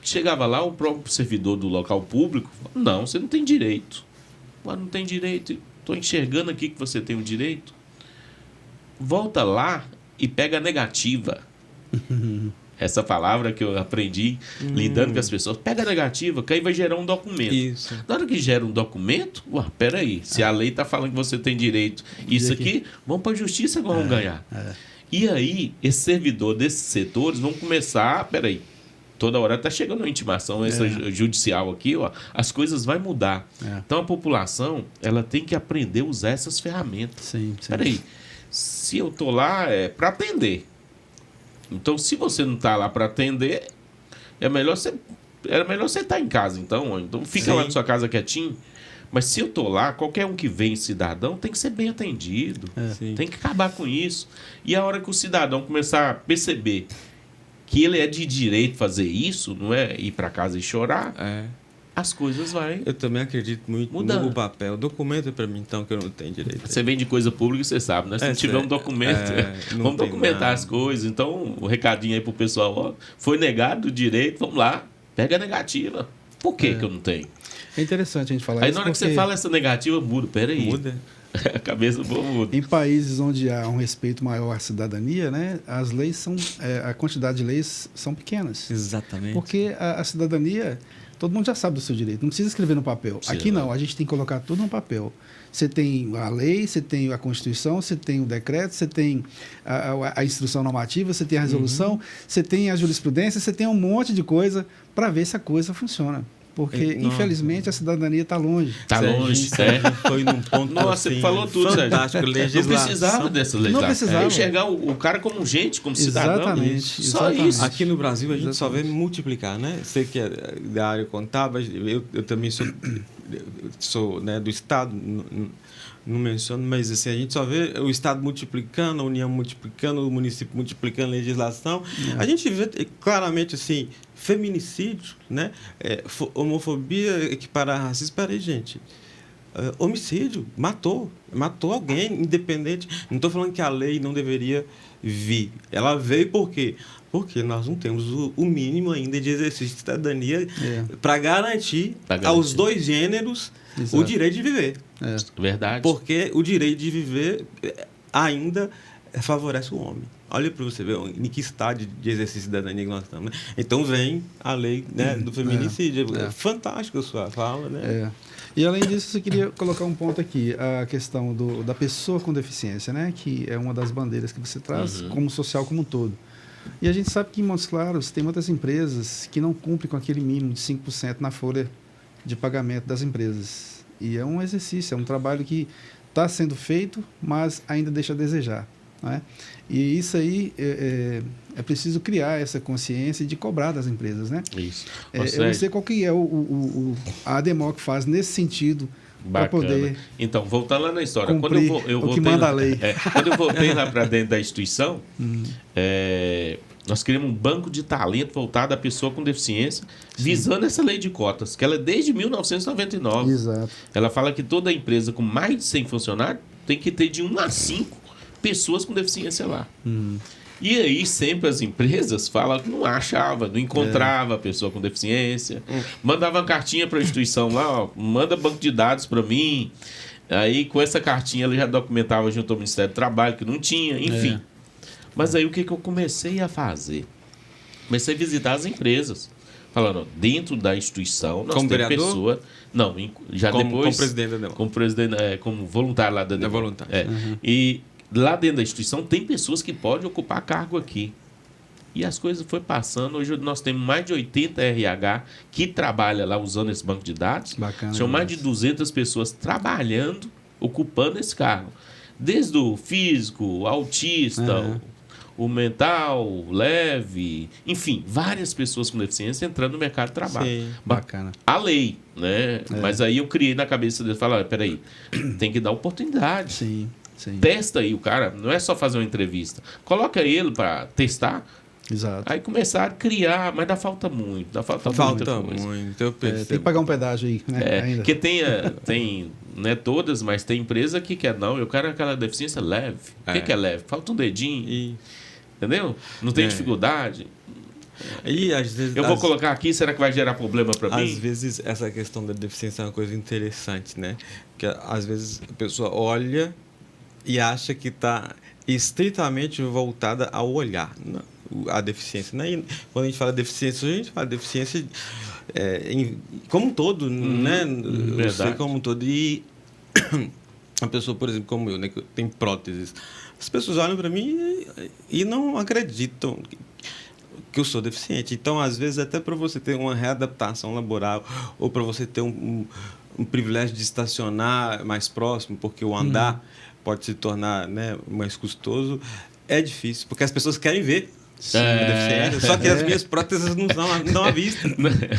chegava lá, o próprio servidor do local público, não, você não tem direito. Mas não tem direito. Estou enxergando aqui que você tem o direito. Volta lá e pega a negativa. Essa palavra que eu aprendi lidando com as pessoas. Pega a negativa, que aí vai gerar um documento. Isso. Na hora que gera um documento, peraí, se a lei está falando que você tem direito, isso aqui, vamos para a justiça que vamos ganhar. E aí, esse servidor desses setores vão começar, peraí, toda hora está chegando uma intimação judicial aqui, as coisas vão mudar. Então, a população ela tem que aprender a usar essas ferramentas. Sim. Peraí, se eu estou lá, para atender. Então, se você não está lá para atender, era melhor você estar em casa, então fica lá na sua casa quietinho. Mas se eu estou lá, qualquer um que vem cidadão tem que ser bem atendido. Tem que acabar com isso. E a hora que o cidadão começar a perceber que ele é de direito fazer isso, não é ir para casa e chorar, as coisas vão... Eu também acredito muito mudando. No papel. Documento para mim, então, que eu não tenho direito. Você vem de coisa pública, você sabe, né? Se não tiver um documento, vamos documentar as coisas. Então, o recadinho aí pro pessoal, foi negado o direito, vamos lá, pega a negativa. Por que eu não tenho? É interessante a gente falar aí isso. Aí na hora que você fala essa negativa, muda. Peraí. Muda. A cabeça boa muda. Em países onde há um respeito maior à cidadania, né, as leis são... a quantidade de leis são pequenas. Exatamente. Porque a cidadania... Todo mundo já sabe do seu direito, não precisa escrever no papel. Sim, aqui não, a gente tem que colocar tudo no papel. Você tem a lei, você tem a Constituição, você tem o decreto, você tem a instrução normativa, você tem a resolução, você tem a jurisprudência, você tem um monte de coisa para ver se a coisa funciona. Porque, infelizmente, a cidadania está longe. Está longe, certo? Foi num ponto Nossa, você falou tudo, fantástico. Não precisava dessa legislação. Não precisava. Enxergar o cara como gente, como cidadão. Exatamente. Só isso. Aqui no Brasil, a gente só vê multiplicar, né? Você que é da área contábil, eu também sou né, do Estado, não menciono, mas assim, a gente só vê o Estado multiplicando, a União multiplicando, o município multiplicando a legislação. A gente vê claramente assim, feminicídio, né? Homofobia equiparar a racismo. Peraí, gente. homicídio, matou alguém, independente. Não estou falando que a lei não deveria vir. Ela veio por quê? Porque nós não temos o mínimo ainda de exercício de cidadania para garantir aos dois gêneros o direito de viver. Verdade. Porque o direito de viver ainda favorece o homem. Olha para você ver em que estado de exercício de cidadania que nós estamos. Né? Então vem a lei, né, do feminicídio. É fantástico a sua fala. Né? E além disso, eu queria colocar um ponto aqui, a questão da pessoa com deficiência, né, que é uma das bandeiras que você traz como social como um todo. E a gente sabe que em Montes Claros tem muitas empresas que não cumprem com aquele mínimo de 5% na folha de pagamento das empresas. E é um exercício, é um trabalho que está sendo feito, mas ainda deixa a desejar. Né? E isso aí é preciso criar essa consciência de cobrar das empresas. Né? Isso. Eu não sei qual que é a ADEMOC faz nesse sentido para poder. Então, voltando lá na história, quando eu voltei manda a lei. Quando eu voltei lá para dentro da instituição, nós criamos um banco de talento voltado à pessoa com deficiência, visando essa lei de cotas, que ela é desde 1999. Exato. Ela fala que toda empresa com mais de 100 funcionários tem que ter de 1 a 5 pessoas com deficiência lá. E aí sempre as empresas falam que não achava, não encontrava a pessoa com deficiência. Mandava uma cartinha para a instituição lá, manda banco de dados para mim. Aí com essa cartinha ele já documentava junto ao Ministério do Trabalho que não tinha, enfim. Mas aí o que eu comecei a fazer? Comecei a visitar as empresas. Falando, dentro da instituição nós temos pessoa... Não, já depois... Como presidente da como presidente, como voluntário lá da DEMOC. Voluntário. E lá dentro da instituição tem pessoas que podem ocupar cargo aqui. E as coisas foram passando. Hoje nós temos mais de 80 RH que trabalham lá usando esse banco de dados. Bacana. São mais de 200 pessoas trabalhando, ocupando esse cargo. Desde o físico, o autista, o mental, o leve, enfim, várias pessoas com deficiência entrando no mercado de trabalho. Sim, bacana. A lei, né? Mas aí eu criei na cabeça deles, falar, peraí, tem que dar oportunidade. Sim. Testa aí o cara, não é só fazer uma entrevista. Coloca ele para testar. Exato. Aí começar a criar, mas falta muito. Falta muito, eu percebo. Tem que pagar um pedágio aí, né? Ainda. Porque tem, não é todas, mas tem empresa que quer, não, eu quero aquela deficiência leve. O que é leve? Falta um dedinho. Entendeu? Não tem dificuldade. E às vezes eu vou colocar aqui, será que vai gerar problema para mim? Às vezes essa questão da deficiência é uma coisa interessante, né? Porque às vezes a pessoa olha e acha que está estritamente voltada ao olhar, a deficiência. Né? Quando a gente fala deficiência, a gente fala deficiência como um todo, né? Eu sei como um todo. E a pessoa, por exemplo, como eu, né, que tem próteses, as pessoas olham para mim e não acreditam que eu sou deficiente. Então, às vezes, até para você ter uma readaptação laboral ou para você ter um privilégio de estacionar mais próximo, porque o andar pode se tornar, né, mais custoso, é difícil, porque as pessoas querem ver deficiência, só que as minhas próteses não dão à vista.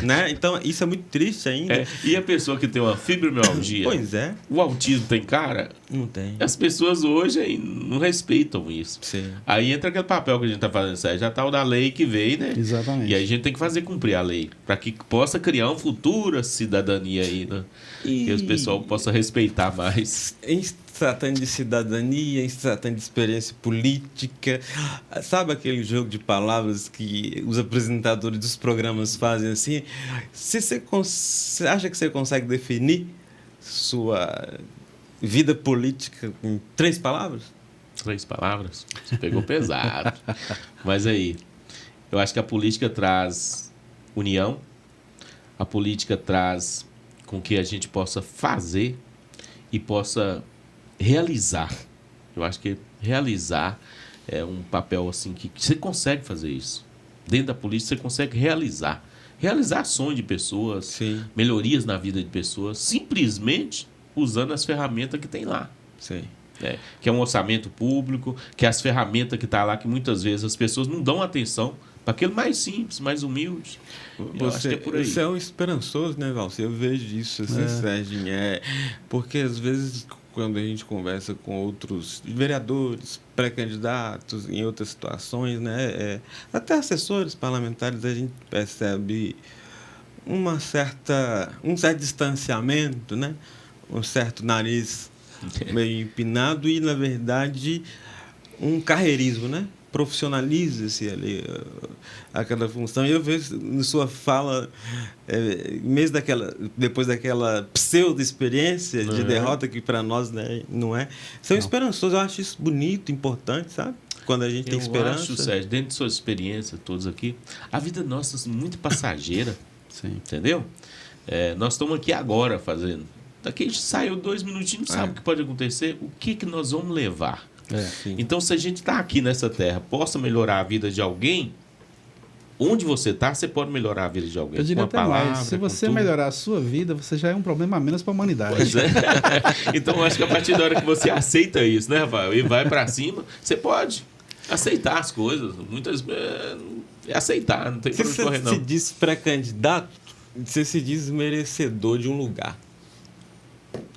Né? Então, isso é muito triste ainda. E a pessoa que tem uma fibromialgia? Pois é. O autismo tem cara? Não tem. As pessoas hoje não respeitam isso. Sim. Aí entra aquele papel que a gente está fazendo, já está o da lei que veio, né? Exatamente. E aí a gente tem que fazer cumprir a lei, para que possa criar uma futura cidadania aí, né? Que o pessoal possa respeitar mais. Em se tratando de cidadania, em se tratando de experiência política, sabe aquele jogo de palavras que os apresentadores dos programas fazem assim? Você acha que você consegue definir sua vida política em 3 palavras? 3 palavras? Você pegou pesado. Mas aí, eu acho que a política traz união, a política traz com que a gente possa fazer e possa realizar. Eu acho que realizar é um papel assim que você consegue fazer isso. Dentro da política você consegue realizar ações de pessoas, Sim. melhorias na vida de pessoas, simplesmente usando as ferramentas que tem lá. Sim. Que é um orçamento público, que é as ferramentas que está lá, que muitas vezes as pessoas não dão atenção para aquele mais simples, mais humilde. Você é um esperançoso, né, Valci? Eu vejo isso, assim, Serginho. Porque às vezes, quando a gente conversa com outros vereadores, pré-candidatos, em outras situações, né, até assessores parlamentares, a gente percebe um certo distanciamento, né? um certo nariz meio empinado e, na verdade, um carreirismo, né? Profissionaliza-se ali aquela função. E eu vejo na sua fala, mesmo depois daquela pseudo-experiência de derrota, que para nós, né, não é, são esperançosos. Eu acho isso bonito, importante, sabe? Quando a gente tem esperança. Eu acho, Sérgio, dentro de suas experiências, todos aqui, a vida nossa é muito passageira. Sim. Entendeu? Nós estamos aqui agora fazendo. Daqui a gente saiu 2 minutinhos, não sabe o que pode acontecer, o que nós vamos levar. Então, se a gente está aqui nessa terra, possa melhorar a vida de alguém, onde você está, você pode melhorar a vida de alguém. Eu diria até mais, se você melhorar a sua vida, você já é um problema a menos para a humanidade. Pois é. Então, eu acho que a partir da hora que você aceita isso, né, Rafael, e vai para cima, você pode aceitar as coisas. Muitas aceitar, não tem problema correr, não. Se diz pré-candidato, você se diz merecedor de um lugar.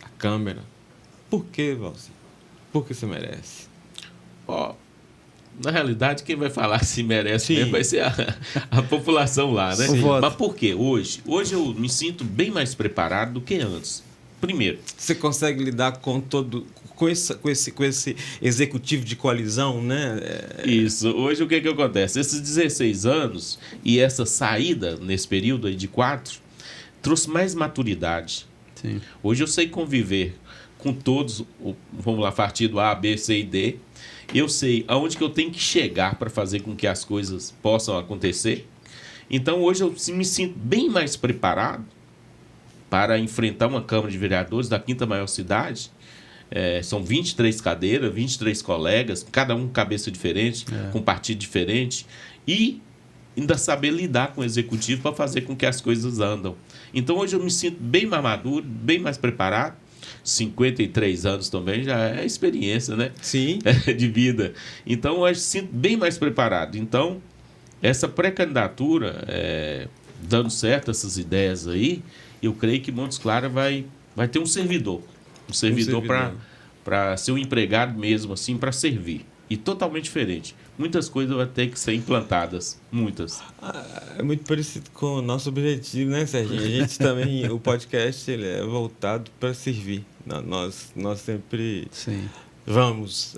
A Câmara. Por que, Valci? Por que você merece? Na realidade, quem vai falar se merece mesmo vai ser a população lá, né? Mas por quê? Hoje eu me sinto bem mais preparado do que antes. Primeiro, você consegue lidar com esse executivo de coalizão, né? Isso. Hoje o que acontece? Esses 16 anos e essa saída nesse período aí de 4 trouxe mais maturidade. Sim. Hoje eu sei conviver com todos, vamos lá, partido A, B, C e D. Eu sei aonde que eu tenho que chegar para fazer com que as coisas possam acontecer. Então, hoje eu me sinto bem mais preparado para enfrentar uma Câmara de Vereadores da 5ª maior cidade. São 23 cadeiras, 23 colegas, cada um com cabeça diferente, com partido diferente. E ainda saber lidar com o executivo para fazer com que as coisas andam. Então, hoje eu me sinto bem mais maduro, bem mais preparado. 53 anos também já é experiência, né? Sim. De vida. Então, eu sinto bem mais preparado. Então, essa pré-candidatura, dando certo essas ideias aí, eu creio que Montes Claros vai ter um servidor. Um servidor para ser um empregado mesmo, assim, para servir. E totalmente diferente. Muitas coisas vão ter que ser implantadas. Muitas. É muito parecido com o nosso objetivo, né, Serginho? A gente também, o podcast, ele é voltado para servir. Nós sempre vamos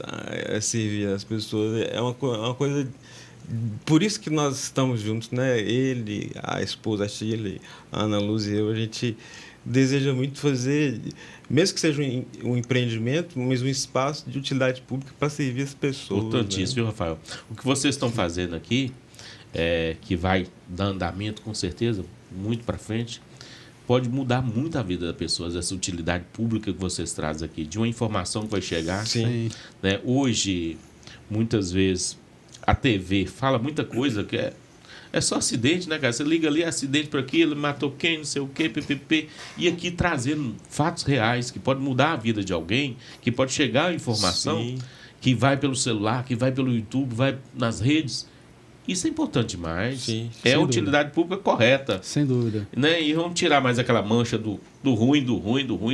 servir as pessoas. É uma coisa... Por isso que nós estamos juntos, né? Ele, a esposa, a Shirley, a Ana Luz e eu, a gente deseja muito fazer, mesmo que seja um empreendimento, mas um espaço de utilidade pública para servir as pessoas. Importantíssimo, né? Rafael. O que vocês estão fazendo aqui, que vai dar andamento, com certeza, muito para frente, pode mudar muito a vida das pessoas, essa utilidade pública que vocês trazem aqui, de uma informação que vai chegar. Sim. Né? Hoje, muitas vezes, a TV fala muita coisa que é só acidente, né, cara? Você liga ali, acidente por aqui, ele matou quem, não sei o quê, ppp. E aqui trazendo fatos reais que pode mudar a vida de alguém, que pode chegar a informação, que vai pelo celular, que vai pelo YouTube, vai nas redes. Isso é importante demais. Sim, é a utilidade pública correta. Sem dúvida. Né? E vamos tirar mais aquela mancha do ruim,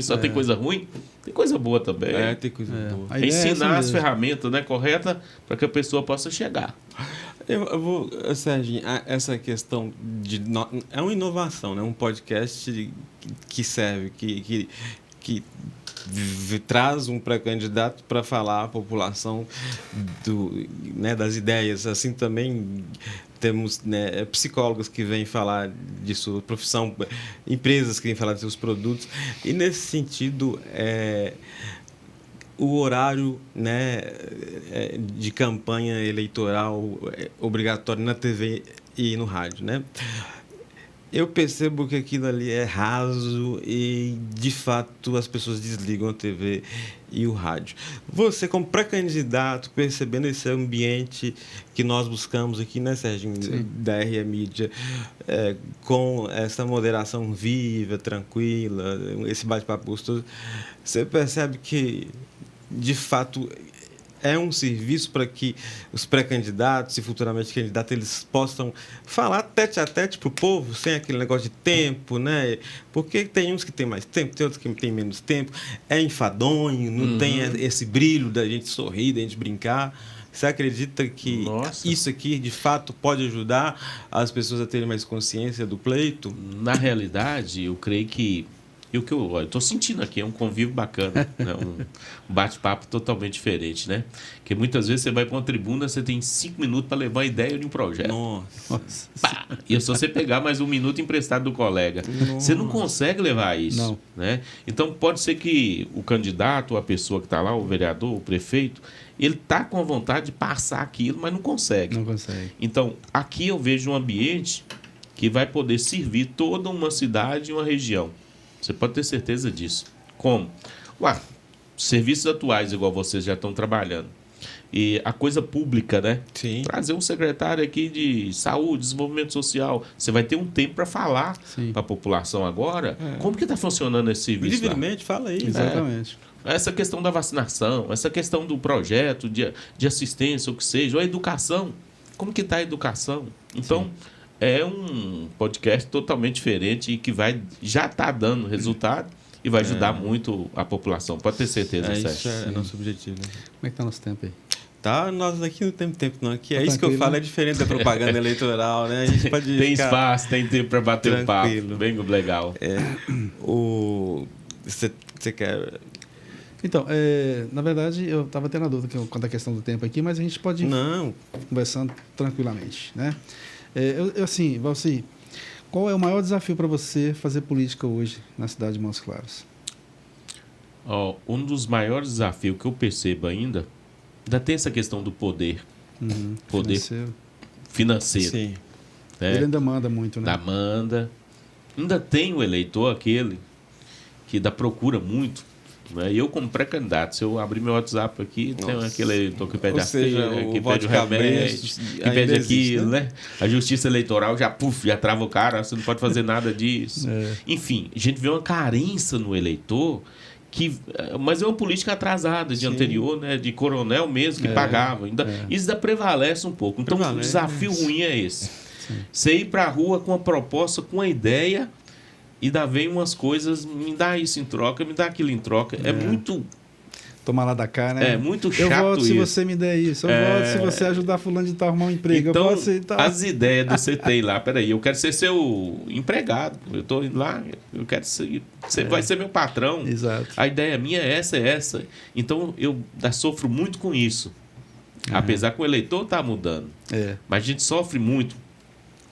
só tem coisa ruim. Tem coisa boa também. Tem coisa boa. Ensinar as ferramentas, né, corretas para que a pessoa possa chegar. Eu vou, Serginho, essa questão é uma inovação, né? Um podcast que serve, que traz um pré-candidato para falar à população das ideias. Assim também temos, né, psicólogos que vêm falar de sua profissão, empresas que vêm falar de seus produtos. E, nesse sentido, o horário, né, de campanha eleitoral obrigatório na TV e no rádio, né? Eu percebo que aquilo ali é raso e, de fato, as pessoas desligam a TV e o rádio. Você, como pré-candidato, percebendo esse ambiente que nós buscamos aqui, né, Serginho, da RE Mídia, com essa moderação viva, tranquila, esse bate-papo gostoso, você percebe que, de fato, é um serviço para que os pré-candidatos e futuramente candidatos eles possam falar tete a tete para o povo, sem aquele negócio de tempo, né? Porque tem uns que têm mais tempo, tem outros que têm menos tempo. É enfadonho, não tem esse brilho da gente sorrir, da gente brincar. Você acredita que isso aqui, de fato, pode ajudar as pessoas a terem mais consciência do pleito? Na realidade, eu creio que E o que eu estou sentindo aqui é um convívio bacana, né? Um bate-papo totalmente diferente, né? Porque muitas vezes você vai para uma tribuna, você tem 5 minutos para levar a ideia de um projeto. Nossa. Pá! E se você pegar mais 1 minuto emprestado do colega, você não consegue levar isso. Não. Né? Então pode ser que o candidato, a pessoa que está lá, o vereador, o prefeito, ele está com a vontade de passar aquilo, mas não consegue. Não consegue. Então, aqui eu vejo um ambiente que vai poder servir toda uma cidade e uma região. Você pode ter certeza disso. Como? Serviços atuais, igual vocês já estão trabalhando. E a coisa pública, né? Sim. Trazer um secretário aqui de saúde, desenvolvimento social. Você vai ter um tempo para falar para a população agora como que está funcionando esse serviço. Livremente, fala aí. Exatamente. Essa questão da vacinação, essa questão do projeto de assistência, o que seja, ou a educação. Como que está a educação? Então, é um podcast totalmente diferente e que já está dando resultado e vai ajudar muito a população. Pode ter certeza, Sérgio. Isso é nosso objetivo. Né? Como é que está nosso tempo aí? Tá, nós aqui não temos tempo não. Aqui Tá isso que eu falo, é diferente da propaganda eleitoral, né? A gente pode tem espaço, tem tempo para bater um papo. Bem legal. Você quer... Então, na verdade, eu estava tendo a dúvida quanto à questão do tempo aqui, mas a gente pode ir conversando tranquilamente, né? Assim, Valci, qual é o maior desafio para você fazer política hoje na cidade de Montes Claros? Um dos maiores desafios que eu percebo ainda tem essa questão do poder. Poder financeiro. Sim. Né? Ele ainda manda muito, né? Manda. Ainda tem o eleitor, aquele que procura muito. Né? E eu, como pré-candidato, se eu abrir meu WhatsApp aqui, tem aquele eleitor que pede que pede o remédio, que pede aquilo, né? A justiça eleitoral já trava o cara, você não pode fazer nada disso. Enfim, a gente vê uma carência no eleitor, mas é uma política atrasada de anterior, né? De coronel mesmo, que pagava. Isso ainda prevalece um pouco. Então, o desafio ruim é esse. Você ir para a rua com uma proposta, com uma ideia... E vem umas coisas, me dá isso em troca, me dá aquilo em troca. É muito... Tomar lá da cá, né? É muito chato isso. Eu volto isso. se você me der isso. Eu volto se você ajudar fulano de tal arrumar um emprego. Então, eu volto as ideias que você tem lá, peraí, eu quero ser seu empregado. Eu estou indo lá, eu quero ser... Você vai ser meu patrão. Exato. A ideia minha é essa. Então, eu sofro muito com isso. Apesar que o eleitor está mudando. Mas a gente sofre muito.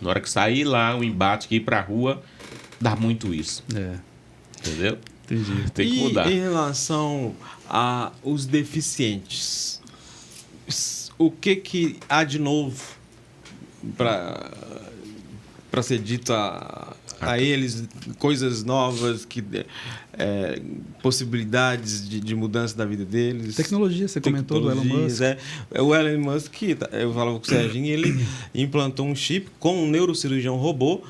Na hora que sair lá, o embate, que ir para a rua... Dá muito isso. Entendeu? Entendi. Tem que mudar. E em relação aos deficientes, o que há de novo para ser dito a eles? Coisas novas, possibilidades de mudança da vida deles? Tecnologia, você comentou do Elon Musk. O Elon Musk, eu falava com o Serginho, ele implantou um chip com um neurocirurgião robô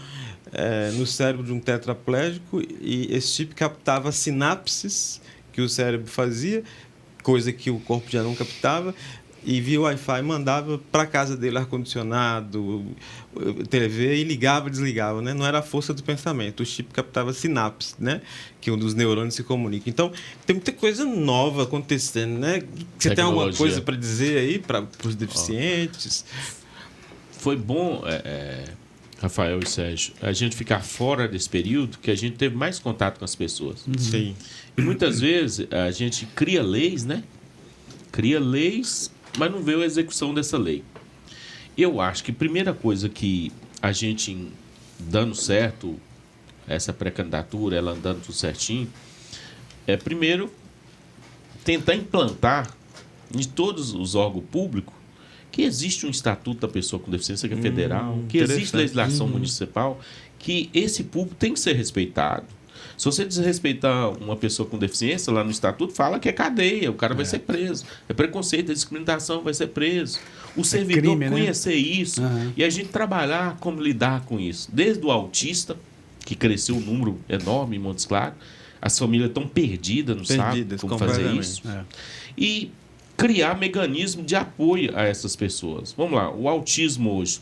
no cérebro de um tetraplégico, e esse chip captava sinapses que o cérebro fazia, coisa que o corpo já não captava, e via Wi-Fi mandava para a casa dele ar-condicionado, TV, e ligava e desligava, né? Não era a força do pensamento, o chip captava sinapses, né? Que um dos neurônios se comunica. Então, tem muita coisa nova acontecendo, né? Você tem alguma coisa para dizer aí para os deficientes? Foi bom... Rafael e Sérgio, a gente ficar fora desse período que a gente teve mais contato com as pessoas. Sim. E muitas vezes a gente cria leis, né? Cria leis, mas não vê a execução dessa lei. Eu acho que a primeira coisa que a gente, dando certo, essa pré-candidatura, ela andando tudo certinho, primeiro, tentar implantar em todos os órgãos públicos que existe um estatuto da pessoa com deficiência que é federal, que existe legislação municipal, que esse público tem que ser respeitado. Se você desrespeitar uma pessoa com deficiência, lá no estatuto fala que é cadeia, o cara vai ser preso. É preconceito, é discriminação, vai ser preso. O servidor crime, conhecer isso e a gente trabalhar como lidar com isso. Desde o autista, que cresceu um número enorme em Montes Claros, as famílias estão perdidas, não sabem como fazer isso. E criar mecanismo de apoio a essas pessoas. Vamos lá, o autismo hoje.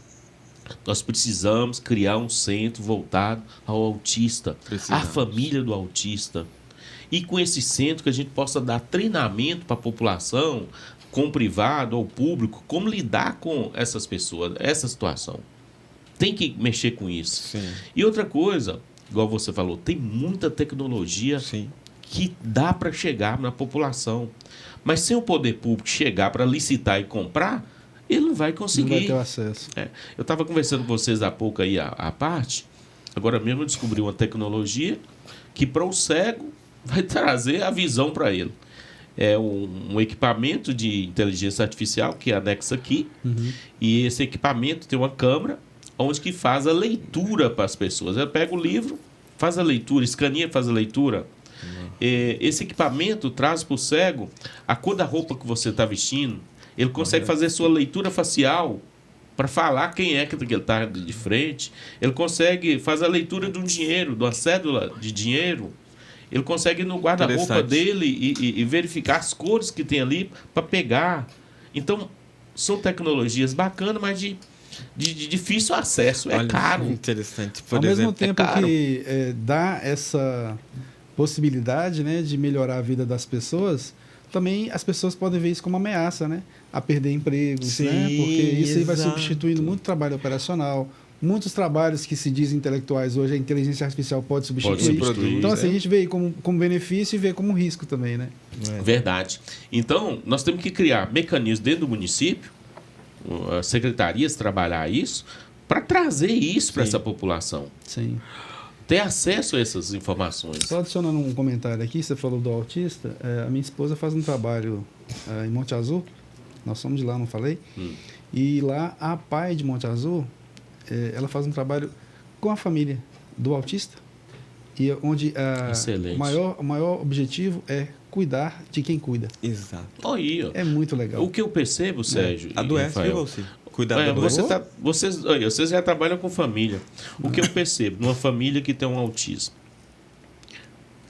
Nós precisamos criar um centro voltado ao autista, à família do autista. E com esse centro que a gente possa dar treinamento para a população, com o privado, ao público, como lidar com essas pessoas, essa situação. Tem que mexer com isso. Sim. E outra coisa, igual você falou, tem muita tecnologia Sim. que dá para chegar na população. Mas sem o poder público chegar para licitar e comprar, ele não vai conseguir. Não vai ter o acesso. Eu estava conversando com vocês há pouco aí, à parte. Agora mesmo eu descobri uma tecnologia que para o cego vai trazer a visão para ele. É um equipamento de inteligência artificial que anexa aqui. E esse equipamento tem uma câmera onde que faz a leitura para as pessoas. Ela pega o livro, faz a leitura, escaneia, faz a leitura. Esse equipamento traz para o cego a cor da roupa que você está vestindo. Ele consegue fazer sua leitura facial para falar quem é que ele está de frente. Ele consegue fazer a leitura de um dinheiro, de uma cédula de dinheiro. Ele consegue ir no guarda-roupa dele e verificar as cores que tem ali para pegar. Então, são tecnologias bacanas, mas de difícil acesso. É caro. Interessante. Ao mesmo tempo que dá essa possibilidade, né, de melhorar a vida das pessoas, também as pessoas podem ver isso como ameaça, né? A perder empregos, sim, né? Porque isso aí vai exato. substituindo muito trabalho operacional. Muitos trabalhos que se dizem intelectuais hoje, a inteligência artificial pode substituir. Então, assim, a gente vê aí como benefício e vê como risco também, né? Verdade. Então, nós temos que criar mecanismos dentro do município, as secretarias trabalhar isso, para trazer isso para essa população. Sim. Ter acesso a essas informações. Só adicionando um comentário aqui, você falou do autista, a minha esposa faz um trabalho em Monte Azul, nós somos de lá, não falei, e lá a PAI de Monte Azul, ela faz um trabalho com a família do autista, e onde o maior objetivo é cuidar de quem cuida. Exato. Aí, ó. É muito legal. O que eu percebo, Sérgio, adoece, viu, você? Cuidar da doença. Vocês já trabalham com família. O que eu percebo, numa família que tem um autismo,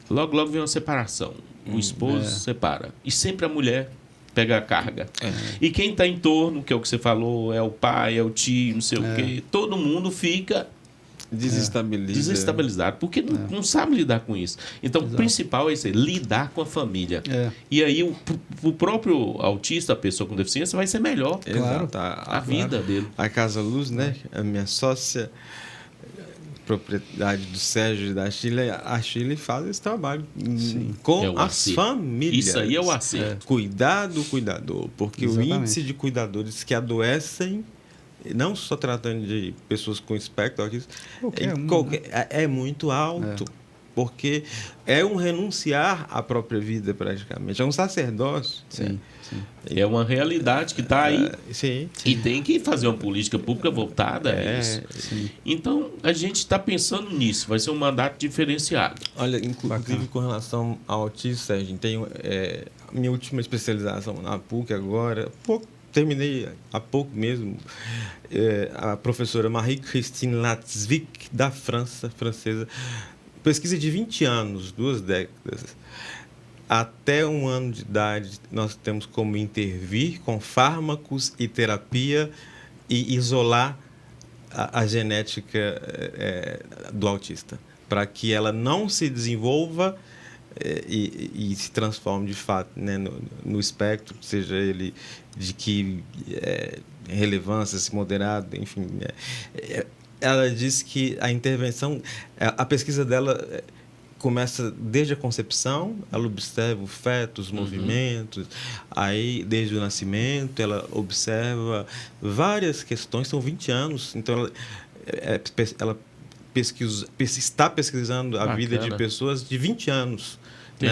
logo vem uma separação. O esposo separa. E sempre a mulher pega a carga. E quem está em torno, que é o que você falou, é o pai, é o tio, não sei o quê, todo mundo fica desestabilizado, porque não sabe lidar com isso. Então, o principal é isso, lidar com a família. E aí, o próprio autista, a pessoa com deficiência, vai ser melhor. Claro. A vida dele. A Casa Luz, né? A minha sócia, propriedade do Sérgio e da Chile, a Chile faz esse trabalho com as famílias. Isso aí é o acerto. Cuidar do cuidador, porque o índice de cuidadores que adoecem, não só tratando de pessoas com espectro autista, é muito alto. Porque é um renunciar à própria vida, praticamente. É um sacerdócio. Sim. É uma realidade que está aí. Sim. E tem que fazer uma política pública voltada a isso. Então, a gente está pensando nisso. Vai ser um mandato diferenciado. Olha, inclusive com relação ao autismo, Sérgio, tenho minha última especialização na PUC agora, terminei há pouco mesmo, a professora Marie-Christine Latzvik, da francesa, pesquisa de 20 anos, 2 décadas. Até 1 ano de idade, nós temos como intervir com fármacos e terapia e isolar a genética do autista, para que ela não se desenvolva e se transforme de fato, né, no espectro, seja ele de que relevância, se moderado, enfim. Ela diz que a intervenção, a pesquisa dela começa desde a concepção, ela observa o feto, os movimentos, aí desde o nascimento ela observa várias questões, são 20 anos, então ela está pesquisando a vida de pessoas de 20 anos. Né?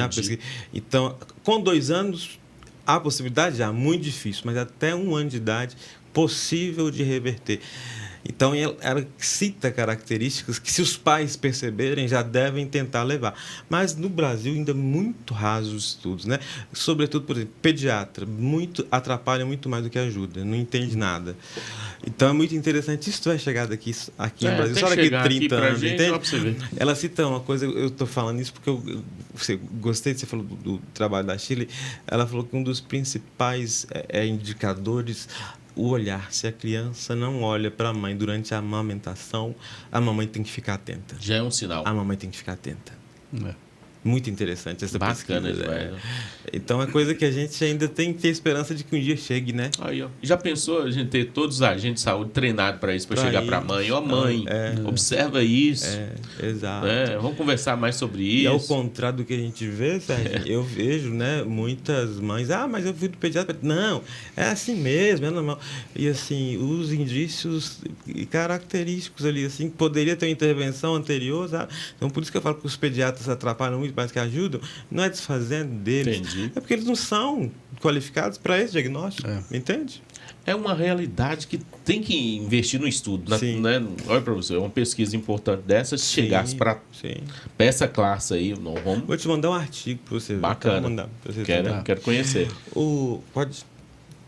Então, com 2 anos, há possibilidade? Muito difícil, mas até 1 ano de idade, possível de reverter. Então, ela cita características que, se os pais perceberem, já devem tentar levar. Mas, no Brasil, ainda é muito raso os estudos, né? Sobretudo, por exemplo, pediatra, atrapalha muito mais do que ajuda, não entende nada. Então, é muito interessante. Isso vai chegar aqui no Brasil, só daqui a 30 anos, entende? Ela cita uma coisa, eu estou falando isso porque eu gostei de você falou do trabalho da Chile. Ela falou que um dos principais indicadores, o olhar. Se a criança não olha para a mãe durante a amamentação, a mamãe tem que ficar atenta. Já é um sinal. A mamãe tem que ficar atenta. Muito interessante essa Bacana pesquisa. demais. Então é coisa que a gente ainda tem que ter esperança de que um dia chegue, né? Aí, ó. Já pensou a gente ter todos os agentes de saúde treinados para isso, para chegar para a mãe? Ó, mãe, observa isso. Exato. Vamos conversar mais sobre isso. E ao contrário do que a gente vê, Sérgio, eu vejo, né, muitas mães, mas eu fui do pediatra. Não, é assim mesmo, é normal. E assim, os indícios característicos ali, assim, poderia ter uma intervenção anterior, sabe? Então por isso que eu falo que os pediatras atrapalham muito, mas que ajudam, não é desfazendo deles. Entendi. É porque eles não são qualificados para esse diagnóstico, entende? É uma realidade que tem que investir no estudo. Né? Olha para você, é uma pesquisa importante dessa, se chegasse para essa classe aí, não vamos... Vou te mandar um artigo para você ver. Bacana. Quero conhecer. Pode...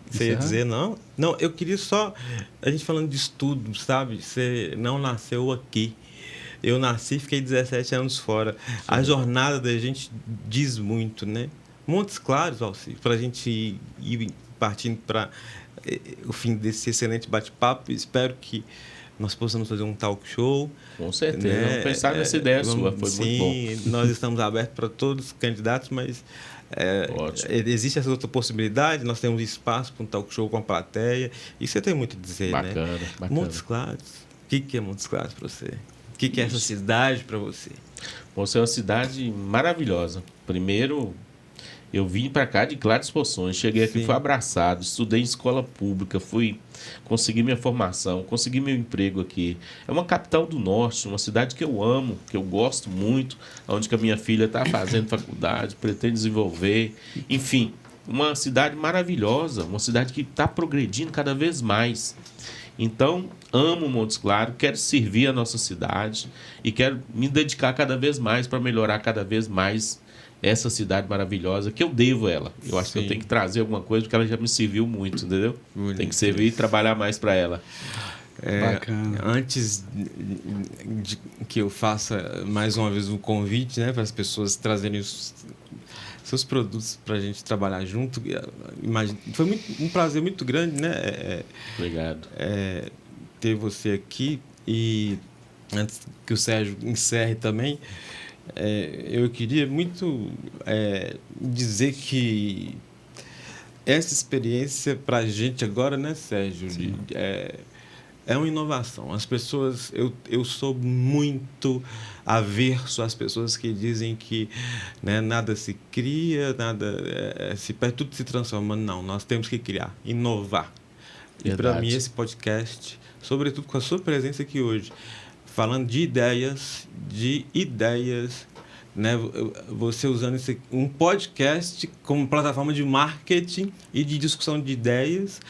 Você ia dizer, não? Não, eu queria só... A gente falando de estudo, sabe? Você não nasceu aqui. Eu nasci e fiquei 17 anos fora. Sim. A jornada da gente diz muito, né? Montes Claros, Valci, para a gente ir partindo para o fim desse excelente bate-papo. Espero que nós possamos fazer um talk show. Com certeza. Né? Vamos pensar nessa ideia sua. Foi muito bom. Sim, nós estamos abertos para todos os candidatos, mas existe essa outra possibilidade. Nós temos espaço para um talk show com a plateia. E você tem muito a dizer, bacana, né? Bacana. Montes Claros. O que é Montes Claros para você? O que é essa cidade para você? Você é uma cidade maravilhosa. Primeiro, eu vim para cá de claras disposições. Cheguei aqui, fui abraçado, estudei em escola pública, consegui minha formação, consegui meu emprego aqui. É uma capital do norte, uma cidade que eu amo, que eu gosto muito, onde que a minha filha está fazendo faculdade, pretende desenvolver. Enfim, uma cidade maravilhosa, uma cidade que está progredindo cada vez mais. Então, amo Montes Claros, quero servir a nossa cidade e quero me dedicar cada vez mais para melhorar cada vez mais essa cidade maravilhosa que eu devo a ela. Eu acho que eu tenho que trazer alguma coisa porque ela já me serviu muito, entendeu? Tem que servir e trabalhar mais para ela. Bacana. Antes de que eu faça mais uma vez um convite, né, para as pessoas trazerem os seus produtos para a gente trabalhar junto. Foi um prazer muito grande, né? Obrigado. Ter você aqui. E antes que o Sérgio encerre também, eu queria muito dizer que essa experiência para a gente agora, né, Sérgio? É uma inovação. As pessoas... Eu sou muito averso às pessoas que dizem que, né, nada se cria, nada se perde, tudo se transforma. Não, nós temos que criar, inovar. Verdade. E para mim esse podcast, sobretudo com a sua presença aqui hoje, falando de ideias, né, você usando um podcast como plataforma de marketing e de discussão de ideias,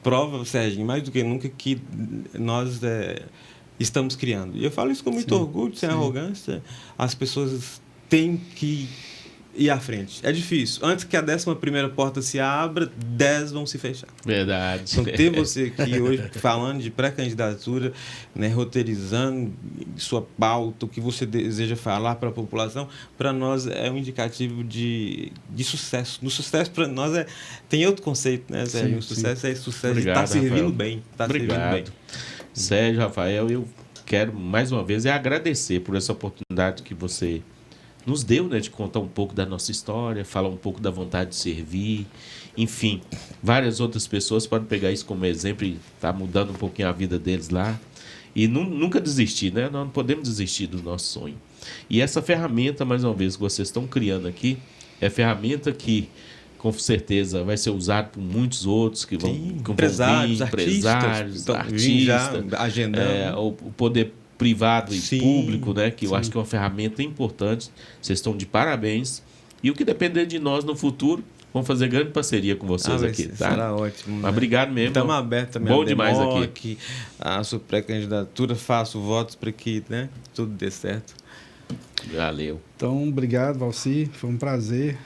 prova, Sérgio, mais do que nunca, que nós estamos criando. E eu falo isso com muito orgulho, sem arrogância. As pessoas têm que ir à frente. É difícil. Antes que a 11ª porta se abra, 10 vão se fechar. Verdade. Então, ter você aqui hoje falando de pré-candidatura, né, roteirizando sua pauta, o que você deseja falar para a população, para nós é um indicativo de sucesso. No sucesso, para nós, tem outro conceito, né, Sérgio? O sucesso é sucesso. Está servindo Rafael. Bem. Tá Obrigado. Servindo bem. Sérgio, Rafael, eu quero mais uma vez agradecer por essa oportunidade que você nos deu, né, de contar um pouco da nossa história, falar um pouco da vontade de servir, enfim, várias outras pessoas podem pegar isso como exemplo e tá mudando um pouquinho a vida deles lá. E nunca desistir, né? Nós não podemos desistir do nosso sonho. E essa ferramenta, mais uma vez, que vocês estão criando aqui, é ferramenta que, com certeza, vai ser usada por muitos outros que vão empresários, artistas, agendando. O poder privado e público, né? Que eu acho que é uma ferramenta importante. Vocês estão de parabéns. E o que depender de nós no futuro, vamos fazer grande parceria com vocês aqui, tá? Será ótimo. Mas obrigado mesmo. Estamos abertos também. Bom demais aqui. A sua pré-candidatura, faço votos para que, né, tudo dê certo. Valeu. Então, obrigado, Valci. Foi um prazer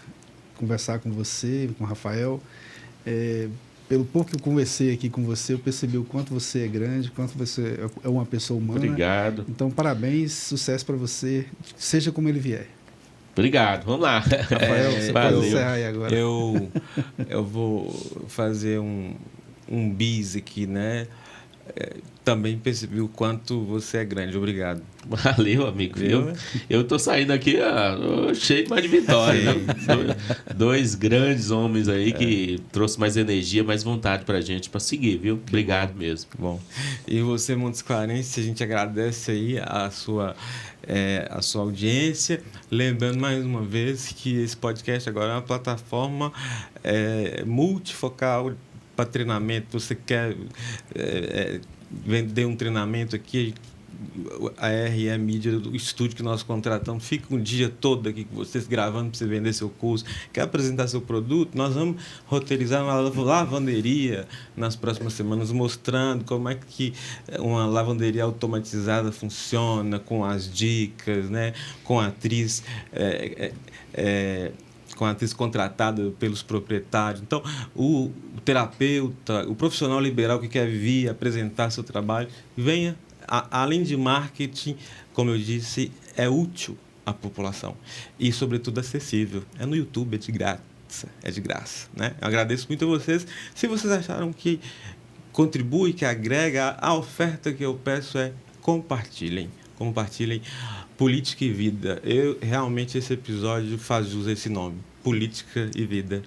conversar com você, com o Rafael. Pelo pouco que eu conversei aqui com você, eu percebi o quanto você é grande, o quanto você é uma pessoa humana. Obrigado. Então, parabéns, sucesso para você, seja como ele vier. Obrigado, vamos lá. Rafael, você pode encerrar aí agora. Eu vou fazer um bis aqui, né? também percebi o quanto você é grande. Obrigado. Valeu, amigo. Eu tô saindo aqui cheio mais de vitória. Sim, né? Sim. Dois grandes homens aí que trouxe mais energia, mais vontade pra gente para seguir, viu? Obrigado mesmo. Bom. E você, Montes Clarense, a gente agradece aí a sua audiência. Lembrando mais uma vez que esse podcast agora é uma plataforma multifocal para treinamento. Você quer vender um treinamento aqui, a RE Mídia, o estúdio que nós contratamos, fica um dia todo aqui com vocês gravando para você vender seu curso, quer apresentar seu produto, nós vamos roteirizar uma lavanderia nas próximas semanas, mostrando como é que uma lavanderia automatizada funciona, com as dicas, né, com a atriz contratada pelos proprietários. Então, o terapeuta, o profissional liberal que quer vir apresentar seu trabalho, venha. Além de marketing, como eu disse, é útil à população e, sobretudo, acessível. É no YouTube, é de graça, né? Eu agradeço muito a vocês. Se vocês acharam que contribui, que agrega, a oferta que eu peço é compartilhem Política e Vida. Realmente esse episódio faz jus a esse nome, Política e Vida.